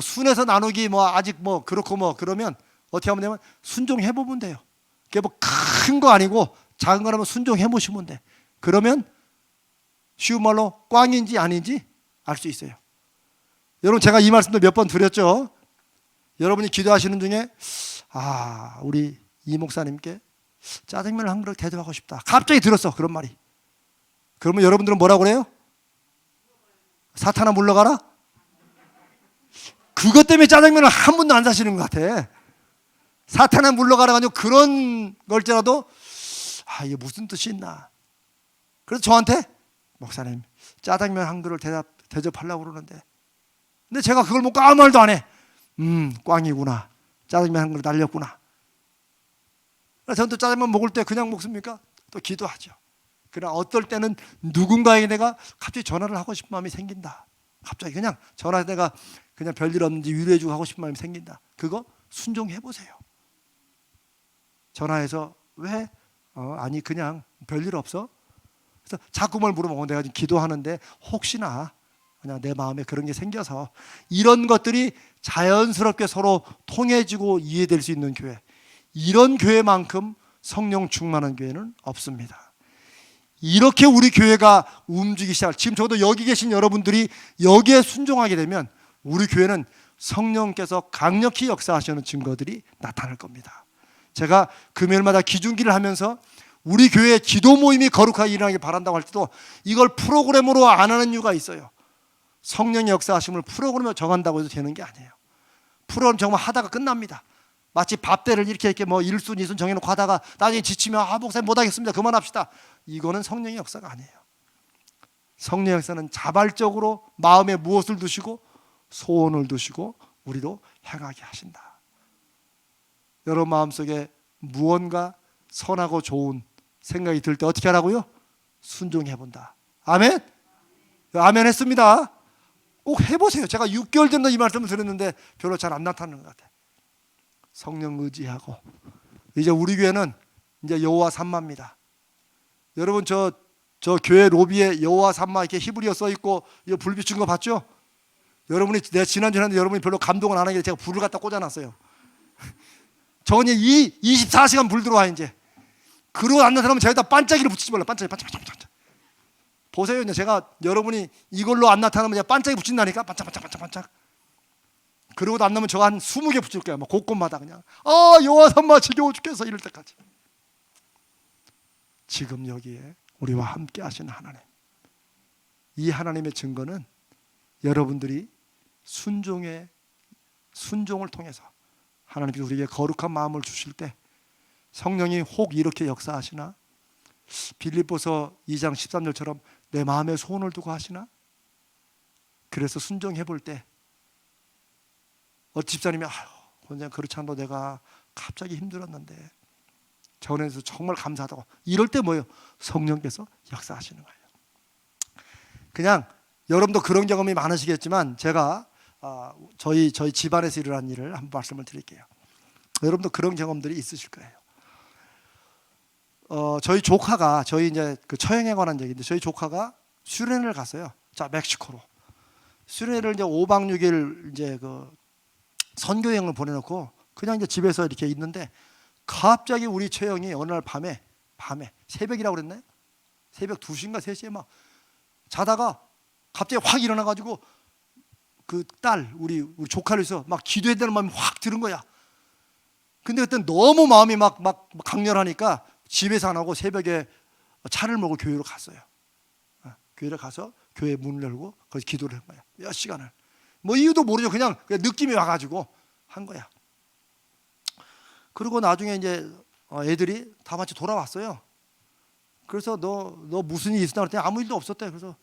순에서 나누기 아직 그렇고 그러면 어떻게 하면 되면 순종해 보면 돼요. 그게 큰 거 아니고 작은 거라면 순종해 보시면 돼. 그러면 쉬운 말로 꽝인지 아닌지 알 수 있어요. 여러분, 제가 이 말씀도 몇 번 드렸죠. 여러분이 기도하시는 중에 우리 이 목사님께 짜장면을 한 그릇 대접하고 싶다, 갑자기 들었어, 그런 말이. 그러면 여러분들은 뭐라고 그래요? 사탄아 물러가라? 그것 때문에 짜장면을 한 번도 안 사시는 것 같아. 사탄아 물러가라 가지고 그런 걸지라도 이게 무슨 뜻이 있나. 그래서 저한테 목사님 짜장면 한 그릇 대접하려고 그러는데, 근데 제가 그걸 먹고 아무 말도 안 해. 꽝이구나. 짜장면 한 그릇 날렸구나. 저는 또 짜장면 먹을 때 그냥 먹습니까? 또 기도하죠. 그러나 어떨 때는 누군가에게 내가 갑자기 전화를 하고 싶은 마음이 생긴다. 갑자기 그냥 전화해서 내가 그냥 별일 없는지 위로해주고 하고 싶은 마음이 생긴다. 그거 순종해보세요. 전화해서 왜? 아니 그냥 별일 없어? 그래서 자꾸 뭘 물어보면 내가 지금 기도하는데 혹시나 그냥 내 마음에 그런 게 생겨서, 이런 것들이 자연스럽게 서로 통해지고 이해될 수 있는 교회, 이런 교회만큼 성령 충만한 교회는 없습니다. 이렇게 우리 교회가 움직이기 시작, 지금 저도 여기 계신 여러분들이 여기에 순종하게 되면 우리 교회는 성령께서 강력히 역사하시는 증거들이 나타날 겁니다. 제가 금요일마다 기중기를 하면서 우리 교회의 기도 모임이 거룩하게 일어나길 바란다고 할 때도 이걸 프로그램으로 안 하는 이유가 있어요. 성령의 역사하심을 프로그램으로 정한다고 해서 되는 게 아니에요. 프로그램 정말 하다가 끝납니다. 마치 밥대를 이렇게 뭐 1순, 2순 정해놓고 하다가 나중에 지치면 목사님 못하겠습니다, 그만합시다. 이거는 성령의 역사가 아니에요. 성령의 역사는 자발적으로 마음에 무엇을 두시고 소원을 두시고 우리로 행하게 하신다. 여러분 마음속에 무언가 선하고 좋은 생각이 들 때 어떻게 하라고요? 순종해본다. 아멘? 아멘 했습니다. 꼭 해보세요. 제가 6개월 전에 이 말씀을 드렸는데 별로 잘 안 나타나는 것 같아요. 성령 의지하고. 이제 우리 교회는 이제 여호와 삼마입니다. 여러분 저 교회 로비에 여호와 삼마 이렇게 히브리어 써 있고 이거 불 비춘 거 봤죠? 여러분이 내가 지난주에 했는데 여러분이 별로 감동을 안 하길래 제가 불을 갖다 꽂아놨어요. 저건 24시간 불 들어와 이제. 그러고 앉는 사람은 저기다 반짝이를 붙이지 말라. 반짝이. 보세요. 이제 제가 여러분이 이걸로 안 나타나면 제가 반짝이 붙인다니까. 반짝. 그러고도 안 나면 저거 한 20개 붙일 거야. 막 곳곳마다 그냥. 여호와 삼마 지겨워 죽겠어 이럴 때까지. 지금 여기에 우리와 함께 하시는 하나님. 이 하나님의 증거는 여러분들이 순종을 통해서 하나님께서 우리에게 거룩한 마음을 주실 때 성령이 혹 이렇게 역사하시나? 빌립보서 2장 13절처럼 내 마음에 소원을 두고 하시나? 그래서 순종해 볼 때 집사님이 원장님 그렇지 않아도 내가 갑자기 힘들었는데 전에서 정말 감사하다고, 이럴 때 뭐예요? 성령께서 역사하시는 거예요. 그냥 여러분도 그런 경험이 많으시겠지만 제가 저희 집안에서 일어난 일을 한번 말씀을 드릴게요. 여러분도 그런 경험들이 있으실 거예요. 저희 조카가, 저희 이제 그 처형에 관한 얘기인데, 저희 조카가 수련회를 갔어요. 자, 멕시코로 수련회를 이제 5박 6일 이제 그 선교여행을 보내놓고 그냥 이제 집에서 이렇게 있는데 갑자기 우리 처형이 어느 날 밤에 새벽이라고 그랬나요? 새벽 2시인가 3시에 막 자다가 갑자기 확 일어나가지고 그 딸 우리 조카를 해서 막 기도해야 되는 마음이 확 드는 거야. 근데 그때 너무 마음이 막 강렬하니까 집에서 안 하고 새벽에 차를 몰고 교회로 갔어요. 교회를 가서 교회 문을 열고 거기서 기도를 한 거야. 몇 시간을. 뭐 이유도 모르죠. 그냥 느낌이 와가지고 한 거야. 그리고 나중에 이제 애들이 다 같이 돌아왔어요. 그래서 너 무슨 일이 있었나 그랬더니 아무 일도 없었대. 그래서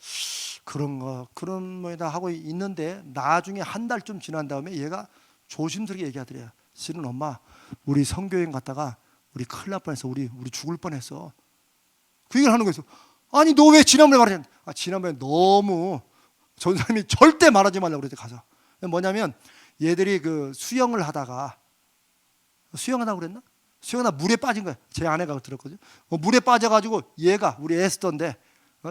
그런 뭐다 하고 있는데 나중에 한 달쯤 지난 다음에 얘가 조심스럽게 얘기하더래요. 실은 엄마, 우리 선교여행 갔다가 우리 큰일 날 뻔했어. 우리 죽을 뻔했어. 그 얘기를 하는 거였어. 아니 너 왜 지난번에 말하냐? 지난번에 너무 전사님이 절대 말하지 말라고 그랬대. 가서 뭐냐면 얘들이 그 수영을 하다가 수영하다고 그랬나? 수영하다 물에 빠진 거야. 제 아내가 들었거든요. 물에 빠져가지고 얘가 우리 애쓰던데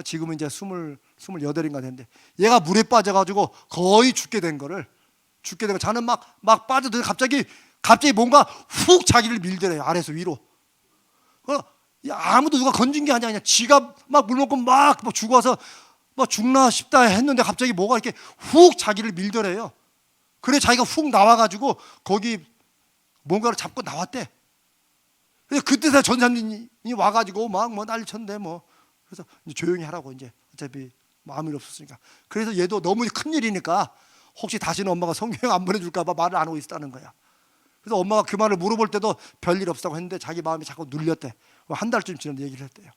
지금은 이제 28인가 됐는데 얘가 물에 빠져가지고 거의 죽게 된 거 자는 막 빠져들어 갑자기 뭔가 훅 자기를 밀더래요. 아래에서 위로. 아무도 누가 건진 게 아니야. 그냥 지가 막 물 먹고 막 죽어서 뭐 죽나 싶다 했는데 갑자기 뭐가 이렇게 훅 자기를 밀더래요. 그래 자기가 훅 나와가지고 거기 뭔가를 잡고 나왔대. 그때서 전사님이 와가지고 막 뭐 난리 쳤는데 뭐 그래서 이제 조용히 하라고 이제 어차피 아무 일 없었으니까. 그래서 얘도 너무 큰 일이니까 혹시 다시는 엄마가 성경 안 보내줄까봐 말을 안 하고 있었다는 거야. 그래서 엄마가 그 말을 물어볼 때도 별일 없다고 했는데 자기 마음이 자꾸 눌렸대. 한 달쯤 지났는데 얘기를 했대요.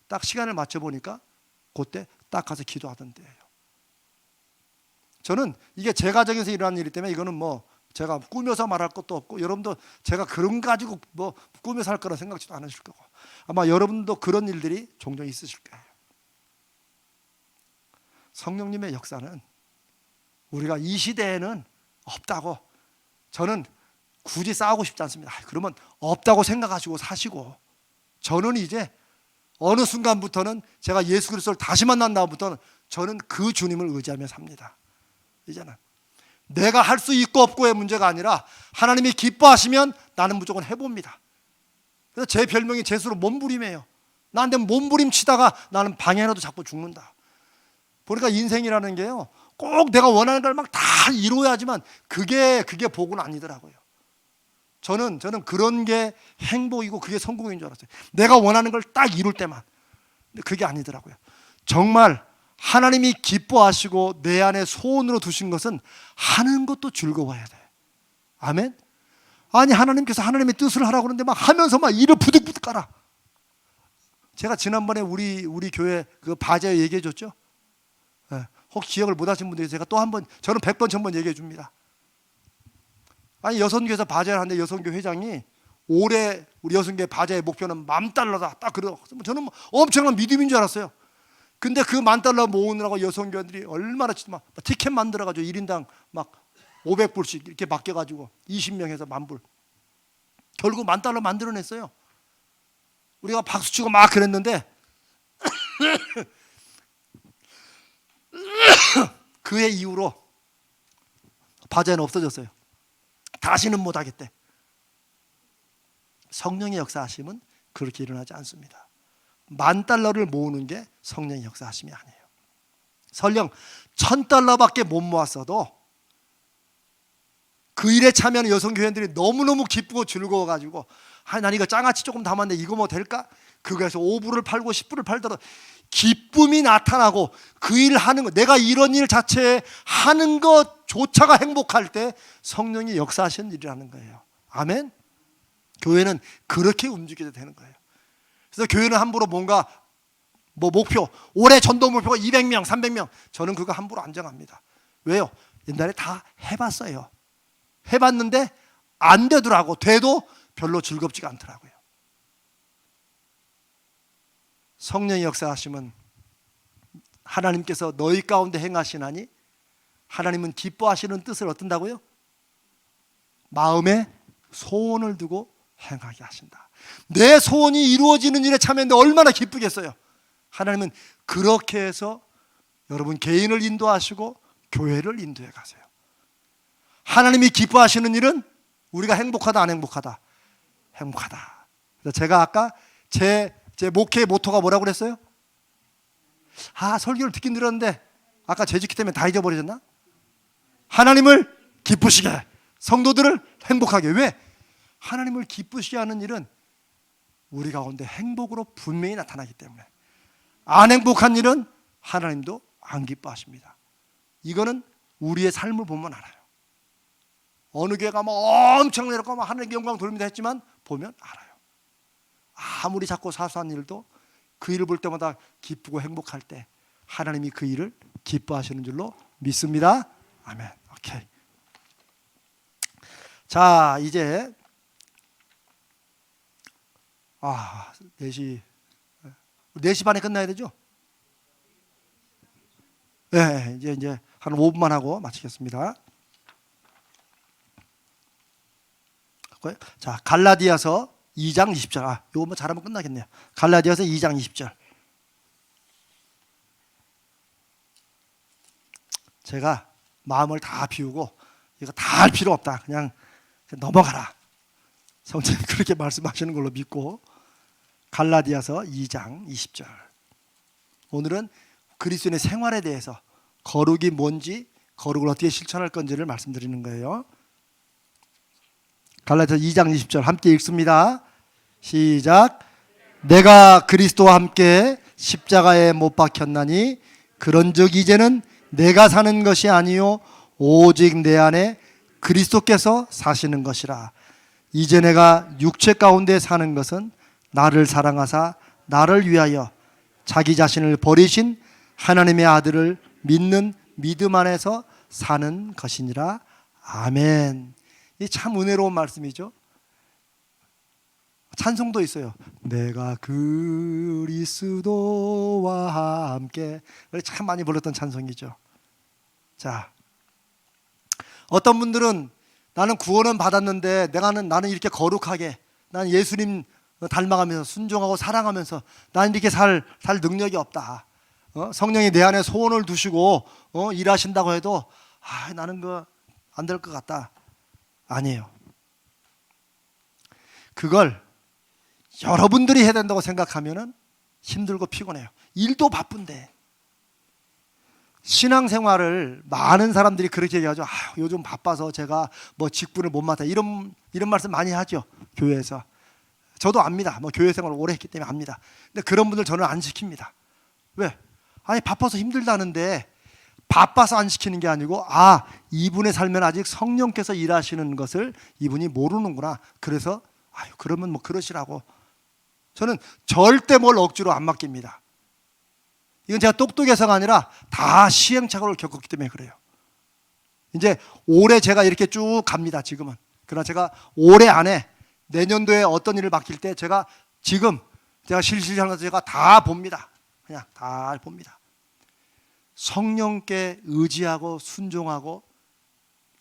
딱 시간을 맞춰보니까 그때 딱 가서 기도하던데요. 저는 이게 제 가정에서 일어난 일이기 때문에 이거는 뭐 제가 꾸며서 말할 것도 없고, 여러분도 제가 그런 거 가지고 뭐 꾸며서 할 거라 생각지도 않으실 거고, 아마 여러분도 그런 일들이 종종 있으실 거예요. 성령님의 역사는 우리가 이 시대에는 없다고, 저는 굳이 싸우고 싶지 않습니다. 그러면 없다고 생각하시고 사시고, 저는 이제 어느 순간부터는 제가 예수 그리스도를 다시 만난 다음부터는 저는 그 주님을 의지하며 삽니다. 이제는 내가 할 수 있고 없고의 문제가 아니라 하나님이 기뻐하시면 나는 무조건 해봅니다. 그래서 제 별명이 제 스스로 몸부림이에요. 나한테 몸부림 치다가 나는 방해라도 자꾸 죽는다. 보니까 인생이라는 게요, 꼭 내가 원하는 걸 막 다 이루어야지만 그게 복은 아니더라고요. 저는 그런 게 행복이고 그게 성공인 줄 알았어요. 내가 원하는 걸 딱 이룰 때만. 근데 그게 아니더라고요. 정말 하나님이 기뻐하시고 내 안에 소원으로 두신 것은 하는 것도 즐거워야 돼. 아멘? 아니, 하나님께서 하나님의 뜻을 하라고 하는데 막 하면서 막 일을 부득부득 깔아. 제가 지난번에 우리 교회 그 바제에 얘기해 줬죠? 네. 혹시 기억을 못 하신 분들이 제가 또 한 번, 저는 100번 1000번 얘기해 줍니다. 아니, 여선교에서 바제를 하는데 여선교 회장이 올해 우리 여선교회 바제의 목표는 10,000달러다 딱 그러고, 저는 엄청난 믿음인 줄 알았어요. 근데 그 10,000달러 모으느라고 여선교회들이 얼마나 막 티켓 만들어가지고 1인당 막 500불씩 이렇게 맡겨가지고 20명 해서 10,000불, 결국 10,000달러 만들어냈어요. 우리가 박수치고 막 그랬는데 그 해 이후로 바제는 없어졌어요. 다시는 못하겠대. 성령의 역사하심은 그렇게 일어나지 않습니다. 10,000달러를 모으는 게 성령의 역사하심이 아니에요. 설령 1,000달러밖에 못 모았어도 그 일에 참여하는 여성교회들이 너무너무 기쁘고 즐거워가지고, 난 이거 장아찌 조금 담았는데 이거 뭐 될까? 그거에서 5불을 팔고 10불을 팔더라도 기쁨이 나타나고, 그 일을 하는 것, 내가 이런 일 자체에 하는 것조차가 행복할 때 성령이 역사하시는 일이라는 거예요. 아멘? 교회는 그렇게 움직여야 되는 거예요. 그래서 교회는 함부로 뭔가 목표, 올해 전도 목표가 200명, 300명, 저는 그거 함부로 안 정합니다. 왜요? 옛날에 다 해봤어요. 해봤는데 안 되더라고. 돼도 별로 즐겁지가 않더라고요. 성령의 역사하심은 하나님께서 너희 가운데 행하시나니, 하나님은 기뻐하시는 뜻을 어떤다고요? 마음에 소원을 두고 행하게 하신다. 내 소원이 이루어지는 일에 참여했는데 얼마나 기쁘겠어요. 하나님은 그렇게 해서 여러분 개인을 인도하시고 교회를 인도해 가세요. 하나님이 기뻐하시는 일은 우리가 행복하다 안 행복하다? 행복하다. 그래서 제가 아까 제 목회의 모토가 뭐라고 그랬어요? 설교를 듣긴 들었는데 아까 재직기 때문에 다 잊어버리셨나? 하나님을 기쁘시게, 성도들을 행복하게. 왜? 하나님을 기쁘시게 하는 일은 우리 가운데 행복으로 분명히 나타나기 때문에. 안 행복한 일은 하나님도 안 기뻐하십니다. 이거는 우리의 삶을 보면 알아요. 어느 교회 가면 엄청 내려가고 하나님께 영광 돌립니다 했지만 보면 알아요. 아무리 작고 사소한 일도 그 일을 볼 때마다 기쁘고 행복할 때 하나님이 그 일을 기뻐하시는 줄로 믿습니다. 아멘. 오케이. 자, 이제 4시 반에 끝나야 되죠? 네, 이제 한 5분만 하고 마치겠습니다. 자, 갈라디아서 2장 20절. 이거 뭐 잘하면 끝나겠네요. 갈라디아서 2장 20절. 제가 마음을 다 비우고 이거 다 할 필요 없다. 그냥 넘어가라. 성령님 그렇게 말씀하시는 걸로 믿고, 갈라디아서 2장 20절. 오늘은 그리스도인의 생활에 대해서, 거룩이 뭔지, 거룩을 어떻게 실천할 건지를 말씀드리는 거예요. 갈라디아서 2장 20절 함께 읽습니다. 시작. 내가 그리스도와 함께 십자가에 못 박혔나니 그런즉 이제는 내가 사는 것이 아니요 오직 내 안에 그리스도께서 사시는 것이라. 이제 내가 육체 가운데 사는 것은 나를 사랑하사 나를 위하여 자기 자신을 버리신 하나님의 아들을 믿는 믿음 안에서 사는 것이니라. 아멘. 이 참 은혜로운 말씀이죠. 찬송도 있어요. 내가 그리스도와 함께. 참 많이 불렀던 찬송이죠. 자, 어떤 분들은 나는 구원은 받았는데 나는 이렇게 거룩하게, 나는 예수님 닮아가면서 순종하고 사랑하면서 나는 이렇게 살 능력이 없다. 성령이 내 안에 소원을 두시고 일하신다고 해도 나는 그 안 될 것 같다. 아니에요. 그걸 여러분들이 해야 된다고 생각하면은 힘들고 피곤해요. 일도 바쁜데. 신앙생활을 많은 사람들이 그렇게 얘기하죠. 요즘 바빠서 제가 뭐 직분을 못 맡아. 이런 말씀 많이 하죠. 교회에서. 저도 압니다. 뭐 교회 생활을 오래 했기 때문에 압니다. 근데 그런 분들 저는 안 시킵니다. 왜? 아니 바빠서 힘들다는데, 바빠서 안 시키는 게 아니고 이분의 삶에는 아직 성령께서 일하시는 것을 이분이 모르는구나. 그래서 그러면 뭐 그러시라고. 저는 절대 뭘 억지로 안 맡깁니다. 이건 제가 똑똑해서가 아니라 다 시행착오를 겪었기 때문에 그래요. 이제 올해 제가 이렇게 쭉 갑니다. 지금은. 그러나 제가 올해 안에 내년도에 어떤 일을 맡길 때 제가 실실하면서 제가 다 봅니다. 그냥 다 봅니다. 성령께 의지하고 순종하고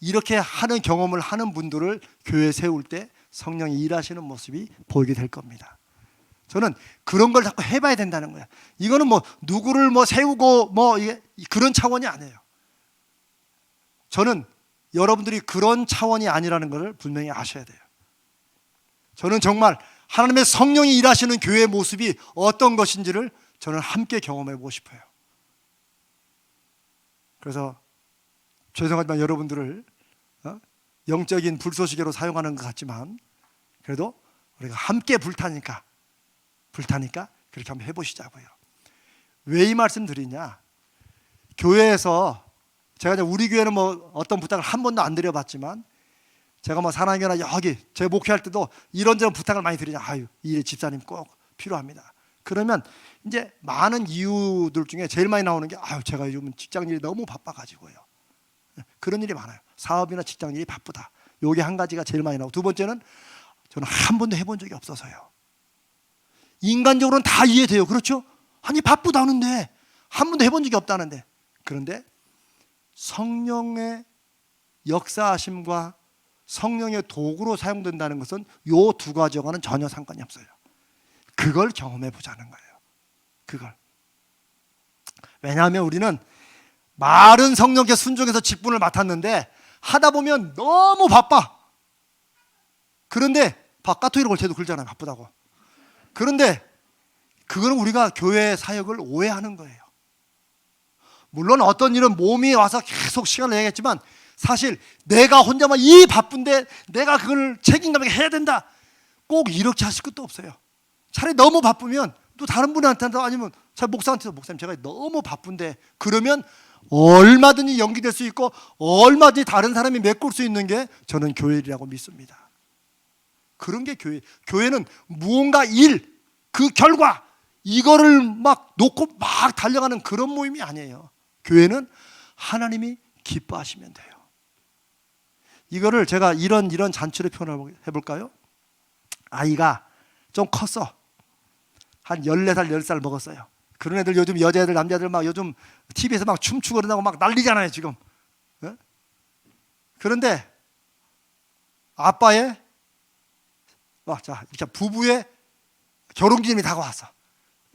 이렇게 하는 경험을 하는 분들을 교회에 세울 때 성령이 일하시는 모습이 보이게 될 겁니다. 저는 그런 걸 자꾸 해봐야 된다는 거야. 이거는 뭐 누구를 세우고 그런 차원이 아니에요. 저는 여러분들이 그런 차원이 아니라는 것을 분명히 아셔야 돼요. 저는 정말 하나님의 성령이 일하시는 교회의 모습이 어떤 것인지를 저는 함께 경험해 보고 싶어요. 그래서 죄송하지만 여러분들을 영적인 불쏘시개로 사용하는 것 같지만 그래도 우리가 함께 불타니까 그렇게 한번 해보시자고요. 왜 이 말씀 드리냐? 교회에서 제가 우리 교회는 어떤 부탁을 한 번도 안 드려봤지만 제가 사랑교나 여기 제 목회할 때도 이런저런 부탁을 많이 드리냐. 이 집사님 꼭 필요합니다. 그러면 이제 많은 이유들 중에 제일 많이 나오는 게 제가 요즘 직장 일이 너무 바빠가지고요. 그런 일이 많아요. 사업이나 직장 일이 바쁘다. 요게 한 가지가 제일 많이 나오고, 두 번째는 저는 한 번도 해본 적이 없어서요. 인간적으로는 다 이해돼요. 그렇죠? 아니 바쁘다는데 한 번도 해본 적이 없다는데. 그런데 성령의 역사하심과 성령의 도구로 사용된다는 것은 요 두 가지와는 전혀 상관이 없어요. 그걸 경험해 보자는 거예요. 그걸. 왜냐하면 우리는 말은 성령께 순종해서 직분을 맡았는데 하다 보면 너무 바빠. 그런데 바깥으로 걸 때도 그러잖아요. 바쁘다고. 그런데 그거는 우리가 교회 사역을 오해하는 거예요. 물론 어떤 일은 몸이 와서 계속 시간을 내겠지만 사실 내가 혼자만 이 바쁜데 내가 그걸 책임감 있게 해야 된다. 꼭 이렇게 하실 것도 없어요. 차라리 너무 바쁘면 또 다른 분한테도 아니면 목사한테도 목사님 제가 너무 바쁜데 그러면 얼마든지 연기될 수 있고 얼마든지 다른 사람이 메꿀 수 있는 게 저는 교회라고 믿습니다. 그런 게 교회는 무언가 그 결과 이거를 놓고 달려가는 그런 모임이 아니에요. 교회는 하나님이 기뻐하시면 돼요. 이거를 제가 이런 잔치로 표현해 볼까요? 아이가 좀 컸어. 한 14살, 10살 먹었어요. 그런 애들 요즘 여자애들, 남자애들 요즘 TV에서 춤추고 그러고 난리잖아요, 지금. 그런데 아빠의 이렇게 부부의 결혼기념이 다가왔어.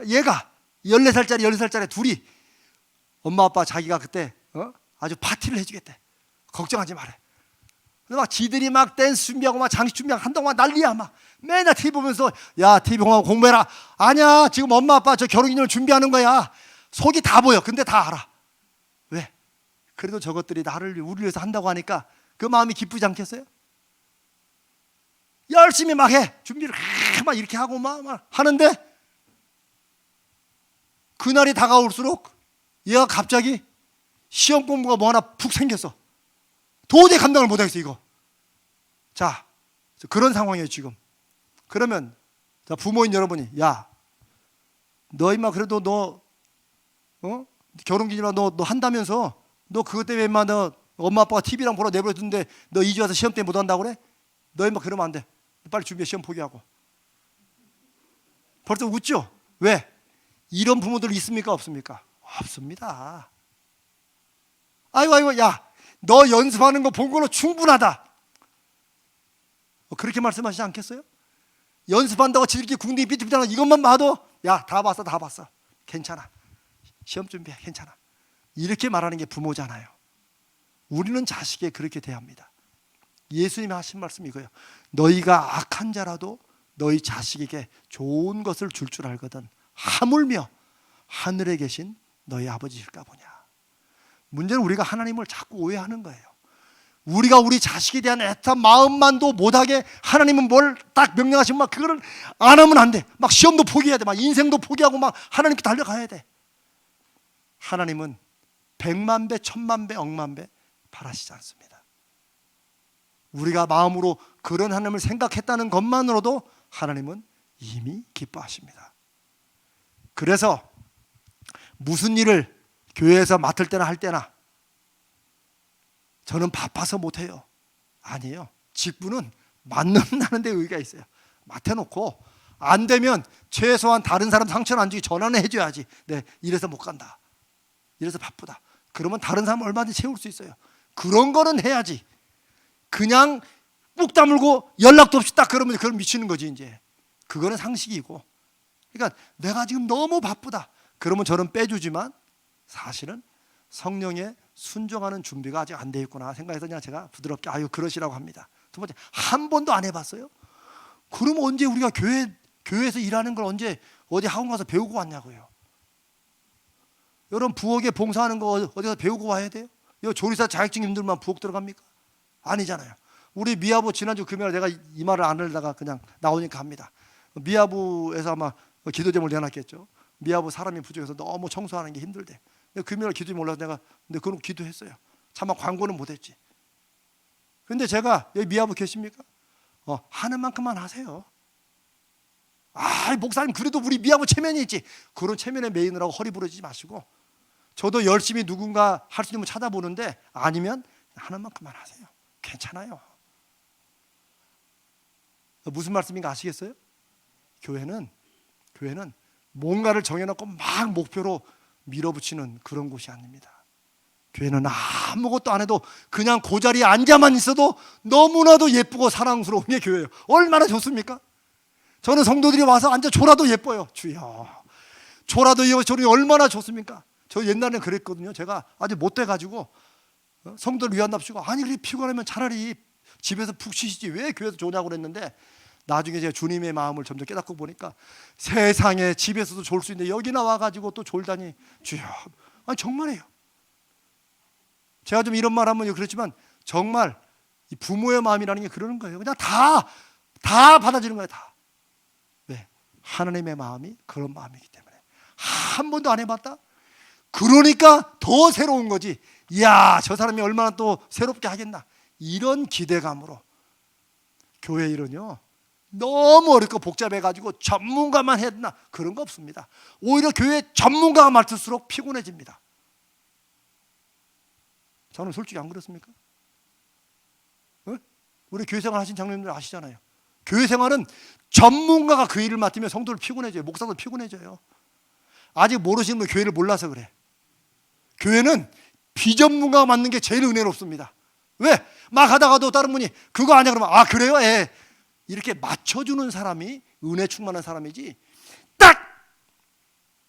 얘가 14살짜리, 10살짜리 둘이 엄마 아빠 자기가 그때 아주 파티를 해주겠대. 걱정하지 말래. 근데 지들이 댄스 준비하고 장식 준비하고 한동안 난리야. 맨날 TV 보면서 야 TV 공부해라. 아니야 지금 엄마 아빠 저 결혼기념을 준비하는 거야. 속이 다 보여. 근데 다 알아. 왜? 그래도 저것들이 우리를 위해서 한다고 하니까 그 마음이 기쁘지 않겠어요? 열심히 해. 준비를 이렇게 하고 하는데 그날이 다가올수록 얘가 갑자기 시험 공부가 하나 푹 생겼어. 도저히 감당을 못하겠어 이거. 자, 그런 상황이에요 지금. 그러면 부모인 여러분이 너 임마 그래도 너 결혼기념일 너 한다면서 너 그것 때문에 임마 너 엄마 아빠가 TV랑 보러 내버려두는데 너 2주 와서 시험 때문에 못 한다고 그래? 너 인마 그러면 안 돼. 빨리 준비해. 시험 포기하고. 벌써 웃죠? 왜? 이런 부모들 있습니까? 없습니까? 없습니다. 아이고 야, 너 연습하는 거 본 걸로 충분하다. 그렇게 말씀하시지 않겠어요? 연습한다고 지들끼리 궁둥이 삐뚤삐뚤하는 이것만 봐도 야, 다 봤어. 괜찮아. 시험 준비해. 괜찮아. 이렇게 말하는 게 부모잖아요. 우리는 자식에 그렇게 대합니다. 예수님이 하신 말씀이 이거예요. 너희가 악한 자라도 너희 자식에게 좋은 것을 줄 알거든 하물며 하늘에 계신 너희 아버지실까 보냐. 문제는 우리가 하나님을 자꾸 오해하는 거예요. 우리가 우리 자식에 대한 애틋한 마음만도 못하게 하나님은 뭘 딱 명령하시면 막 그거를 안 하면 안 돼. 막 시험도 포기해야 돼. 막 인생도 포기하고 막 하나님께 달려가야 돼. 하나님은 100만 배, 1000만 배, 억만 배 바라시지 않습니다. 우리가 마음으로 그런 하나님을 생각했다는 것만으로도 하나님은 이미 기뻐하십니다. 그래서 무슨 일을 교회에서 맡을 때나 할 때나 저는 바빠서 못해요. 아니에요. 직분은 맡는다는 데 의의가 있어요. 맡아놓고 안 되면 최소한 다른 사람 상처는 안 주기 전화는 해줘야지. 네, 이래서 못 간다. 이래서 바쁘다. 그러면 다른 사람 얼마든지 채울 수 있어요. 그런 거는 해야지. 그냥 꾹 다물고 연락도 없이 딱 그러면 그건 미치는 거지 이제. 그거는 상식이고. 그러니까 내가 지금 너무 바쁘다. 그러면 저는 빼주지만 사실은 성령에 순종하는 준비가 아직 안 돼 있구나 생각해서 그냥 제가 부드럽게 아유 그러시라고 합니다. 두 번째, 한 번도 안 해봤어요? 그럼 언제 우리가 교회에서 일하는 걸 언제 어디 학원 가서 배우고 왔냐고요. 여러분 부엌에 봉사하는 거 어디서 배우고 와야 돼요? 이 조리사 자격증 힘들만 부엌 들어갑니까? 아니잖아요. 우리 미아부 지난주 금요일 내가 이 말을 안 하려다가 그냥 나오니까 합니다. 미아부에서 아마 기도 제목을 내놨겠죠. 미아부 사람이 부족해서 너무 청소하는 게 힘들대. 금요일 기도에 몰라서 내가 근데 그런 기도했어요. 차마 광고는 못했지. 근데 제가 여기 미아부 계십니까? 하는 만큼만 하세요. 목사님 그래도 우리 미아부 체면이 있지. 그런 체면에 매이느라고 허리 부러지지 마시고 저도 열심히 누군가 할 수 있는 분 찾아보는데 아니면 하는 만큼만 하세요. 괜찮아요. 무슨 말씀인가 아시겠어요? 교회는 뭔가를 정해놓고 막 목표로 밀어붙이는 그런 곳이 아닙니다. 교회는 아무것도 안 해도 그냥 그 자리에 앉아만 있어도 너무나도 예쁘고 사랑스러운 게 교회예요. 얼마나 좋습니까? 저는 성도들이 와서 앉아 졸아도 예뻐요. 주여 졸아도 예뻐. 저는 얼마나 좋습니까? 저 옛날에 그랬거든요. 제가 아직 못 돼가지고 성도를 위한답시고 아니 그렇게 피곤하면 차라리 집에서 푹 쉬시지 왜 교회에서 조냐고 그랬는데 나중에 제가 주님의 마음을 점점 깨닫고 보니까 세상에 집에서도 졸 수 있는데 여기 나와가지고 또 졸다니 주여. 아니 정말이에요. 제가 좀 이런 말 하면 그렇지만 정말 이 부모의 마음이라는 게 그러는 거예요. 그냥 다 받아주는 거예요. 다. 왜? 하나님의 마음이 그런 마음이기 때문에. 한 번도 안 해봤다? 그러니까 더 새로운 거지. 이야 저 사람이 얼마나 또 새롭게 하겠나. 이런 기대감으로 교회 일은요 너무 어렵고 복잡해가지고 전문가만 해야 되나 그런 거 없습니다. 오히려 교회 전문가가 맡을수록 피곤해집니다. 저는 솔직히 안 그렇습니까? 우리 교회 생활 하신 장로님들 아시잖아요. 교회 생활은 전문가가 그 일을 맡으면 성도를 피곤해져요. 목사도 피곤해져요. 아직 모르시는 분 교회를 몰라서 그래. 교회는 비전문가가 맡는 게 제일 은혜롭습니다. 왜? 막 하다가도 다른 분이 그거 아냐 그러면 아 그래요? 예. 이렇게 맞춰주는 사람이 은혜 충만한 사람이지 딱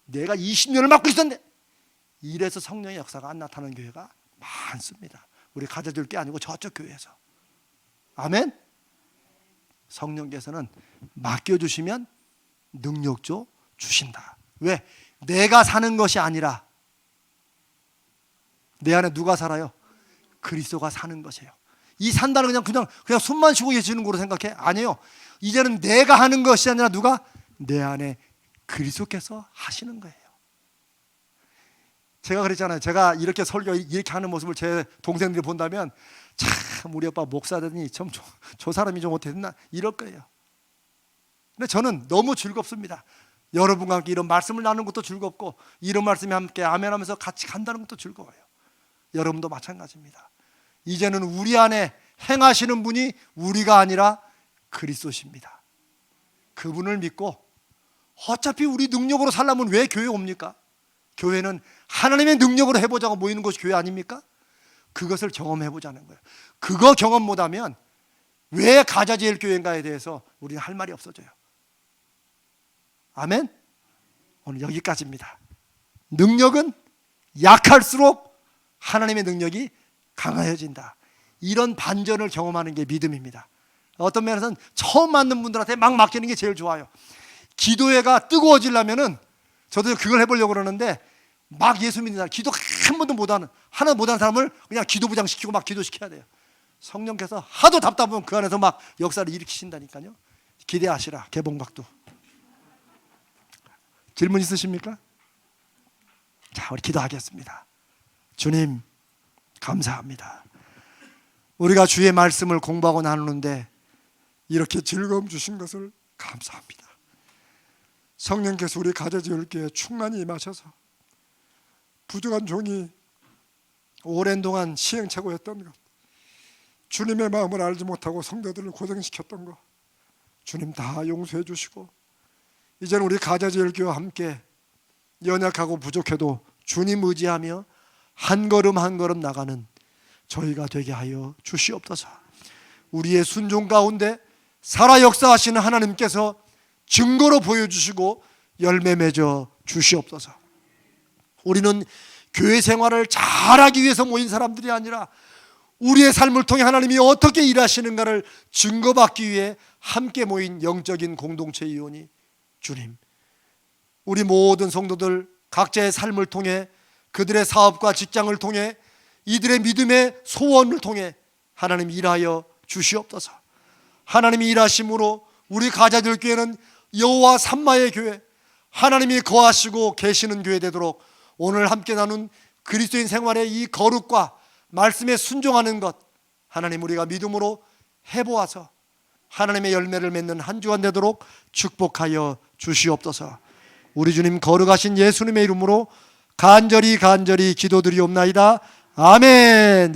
내가 20년을 맡고 있었는데 이래서 성령의 역사가 안 나타나는 교회가 많습니다. 우리 가져줄 게 아니고 저쪽 교회에서. 아멘. 성령께서는 맡겨주시면 능력조 주신다. 왜? 내가 사는 것이 아니라 내 안에 누가 살아요? 그리스도가 사는 것이에요. 이 산다는 그냥 숨만 쉬고 계시는 거로 생각해? 아니에요. 이제는 내가 하는 것이 아니라 누가? 내 안에 그리스도께서 하시는 거예요. 제가 그랬잖아요. 제가 이렇게 설교 이렇게 하는 모습을 제 동생들이 본다면 참 우리 오빠 목사더니 좀 저 사람이 좀 어떻게 됐나 이럴 거예요. 근데 저는 너무 즐겁습니다. 여러분과 함께 이런 말씀을 나누는 것도 즐겁고 이런 말씀에 함께 아멘하면서 같이 간다는 것도 즐거워요. 여러분도 마찬가지입니다. 이제는 우리 안에 행하시는 분이 우리가 아니라 그리스도십니다. 그분을 믿고 어차피 우리 능력으로 살려면 왜 교회 옵니까? 교회는 하나님의 능력으로 해보자고 모이는 것이 교회 아닙니까? 그것을 경험해보자는 거예요. 그거 경험 못하면 왜 가자제일교회인가에 대해서 우리는 할 말이 없어져요. 아멘? 오늘 여기까지입니다. 능력은 약할수록 하나님의 능력이 강해진다. 이런 반전을 경험하는 게 믿음입니다. 어떤 면에서는 처음 맞는 분들한테 막 맡기는 게 제일 좋아요. 기도회가 뜨거워지려면은 저도 그걸 해보려고 그러는데 막 예수 믿는 사람, 기도 한 번도 못하는, 하나 못하는 사람을 그냥 기도부장 시키고 막 기도시켜야 돼요. 성령께서 하도 답답하면 그 안에서 막 역사를 일으키신다니까요. 기대하시라. 개봉박도. 질문 있으십니까? 자, 우리 기도하겠습니다. 주님, 감사합니다. 우리가 주의 말씀을 공부하고 나누는데 이렇게 즐거움 주신 것을 감사합니다. 성령께서 우리 가져지을교회에 충만히 임하셔서 부족한 종이 오랜 동안 시행착오였던 것, 주님의 마음을 알지 못하고 성도들을 고생시켰던 것, 주님 다 용서해 주시고 이제는 우리 가져지을교회와 함께 연약하고 부족해도 주님 의지하며 한 걸음 한 걸음 나가는 저희가 되게 하여 주시옵소서. 우리의 순종 가운데 살아 역사하시는 하나님께서 증거로 보여주시고 열매 맺어 주시옵소서. 우리는 교회 생활을 잘하기 위해서 모인 사람들이 아니라 우리의 삶을 통해 하나님이 어떻게 일하시는가를 증거받기 위해 함께 모인 영적인 공동체 이오니 주님, 우리 모든 성도들 각자의 삶을 통해 그들의 사업과 직장을 통해 이들의 믿음의 소원을 통해 하나님 일하여 주시옵소서. 하나님이 일하심으로 우리 가자들교회는 여호와 삼마의 교회, 하나님이 거하시고 계시는 교회 되도록 오늘 함께 나눈 그리스도인 생활의 이 거룩과 말씀에 순종하는 것, 하나님 우리가 믿음으로 해보아서 하나님의 열매를 맺는 한 주간 되도록 축복하여 주시옵소서. 우리 주님 거룩하신 예수님의 이름으로 간절히 기도드리옵나이다. 아멘.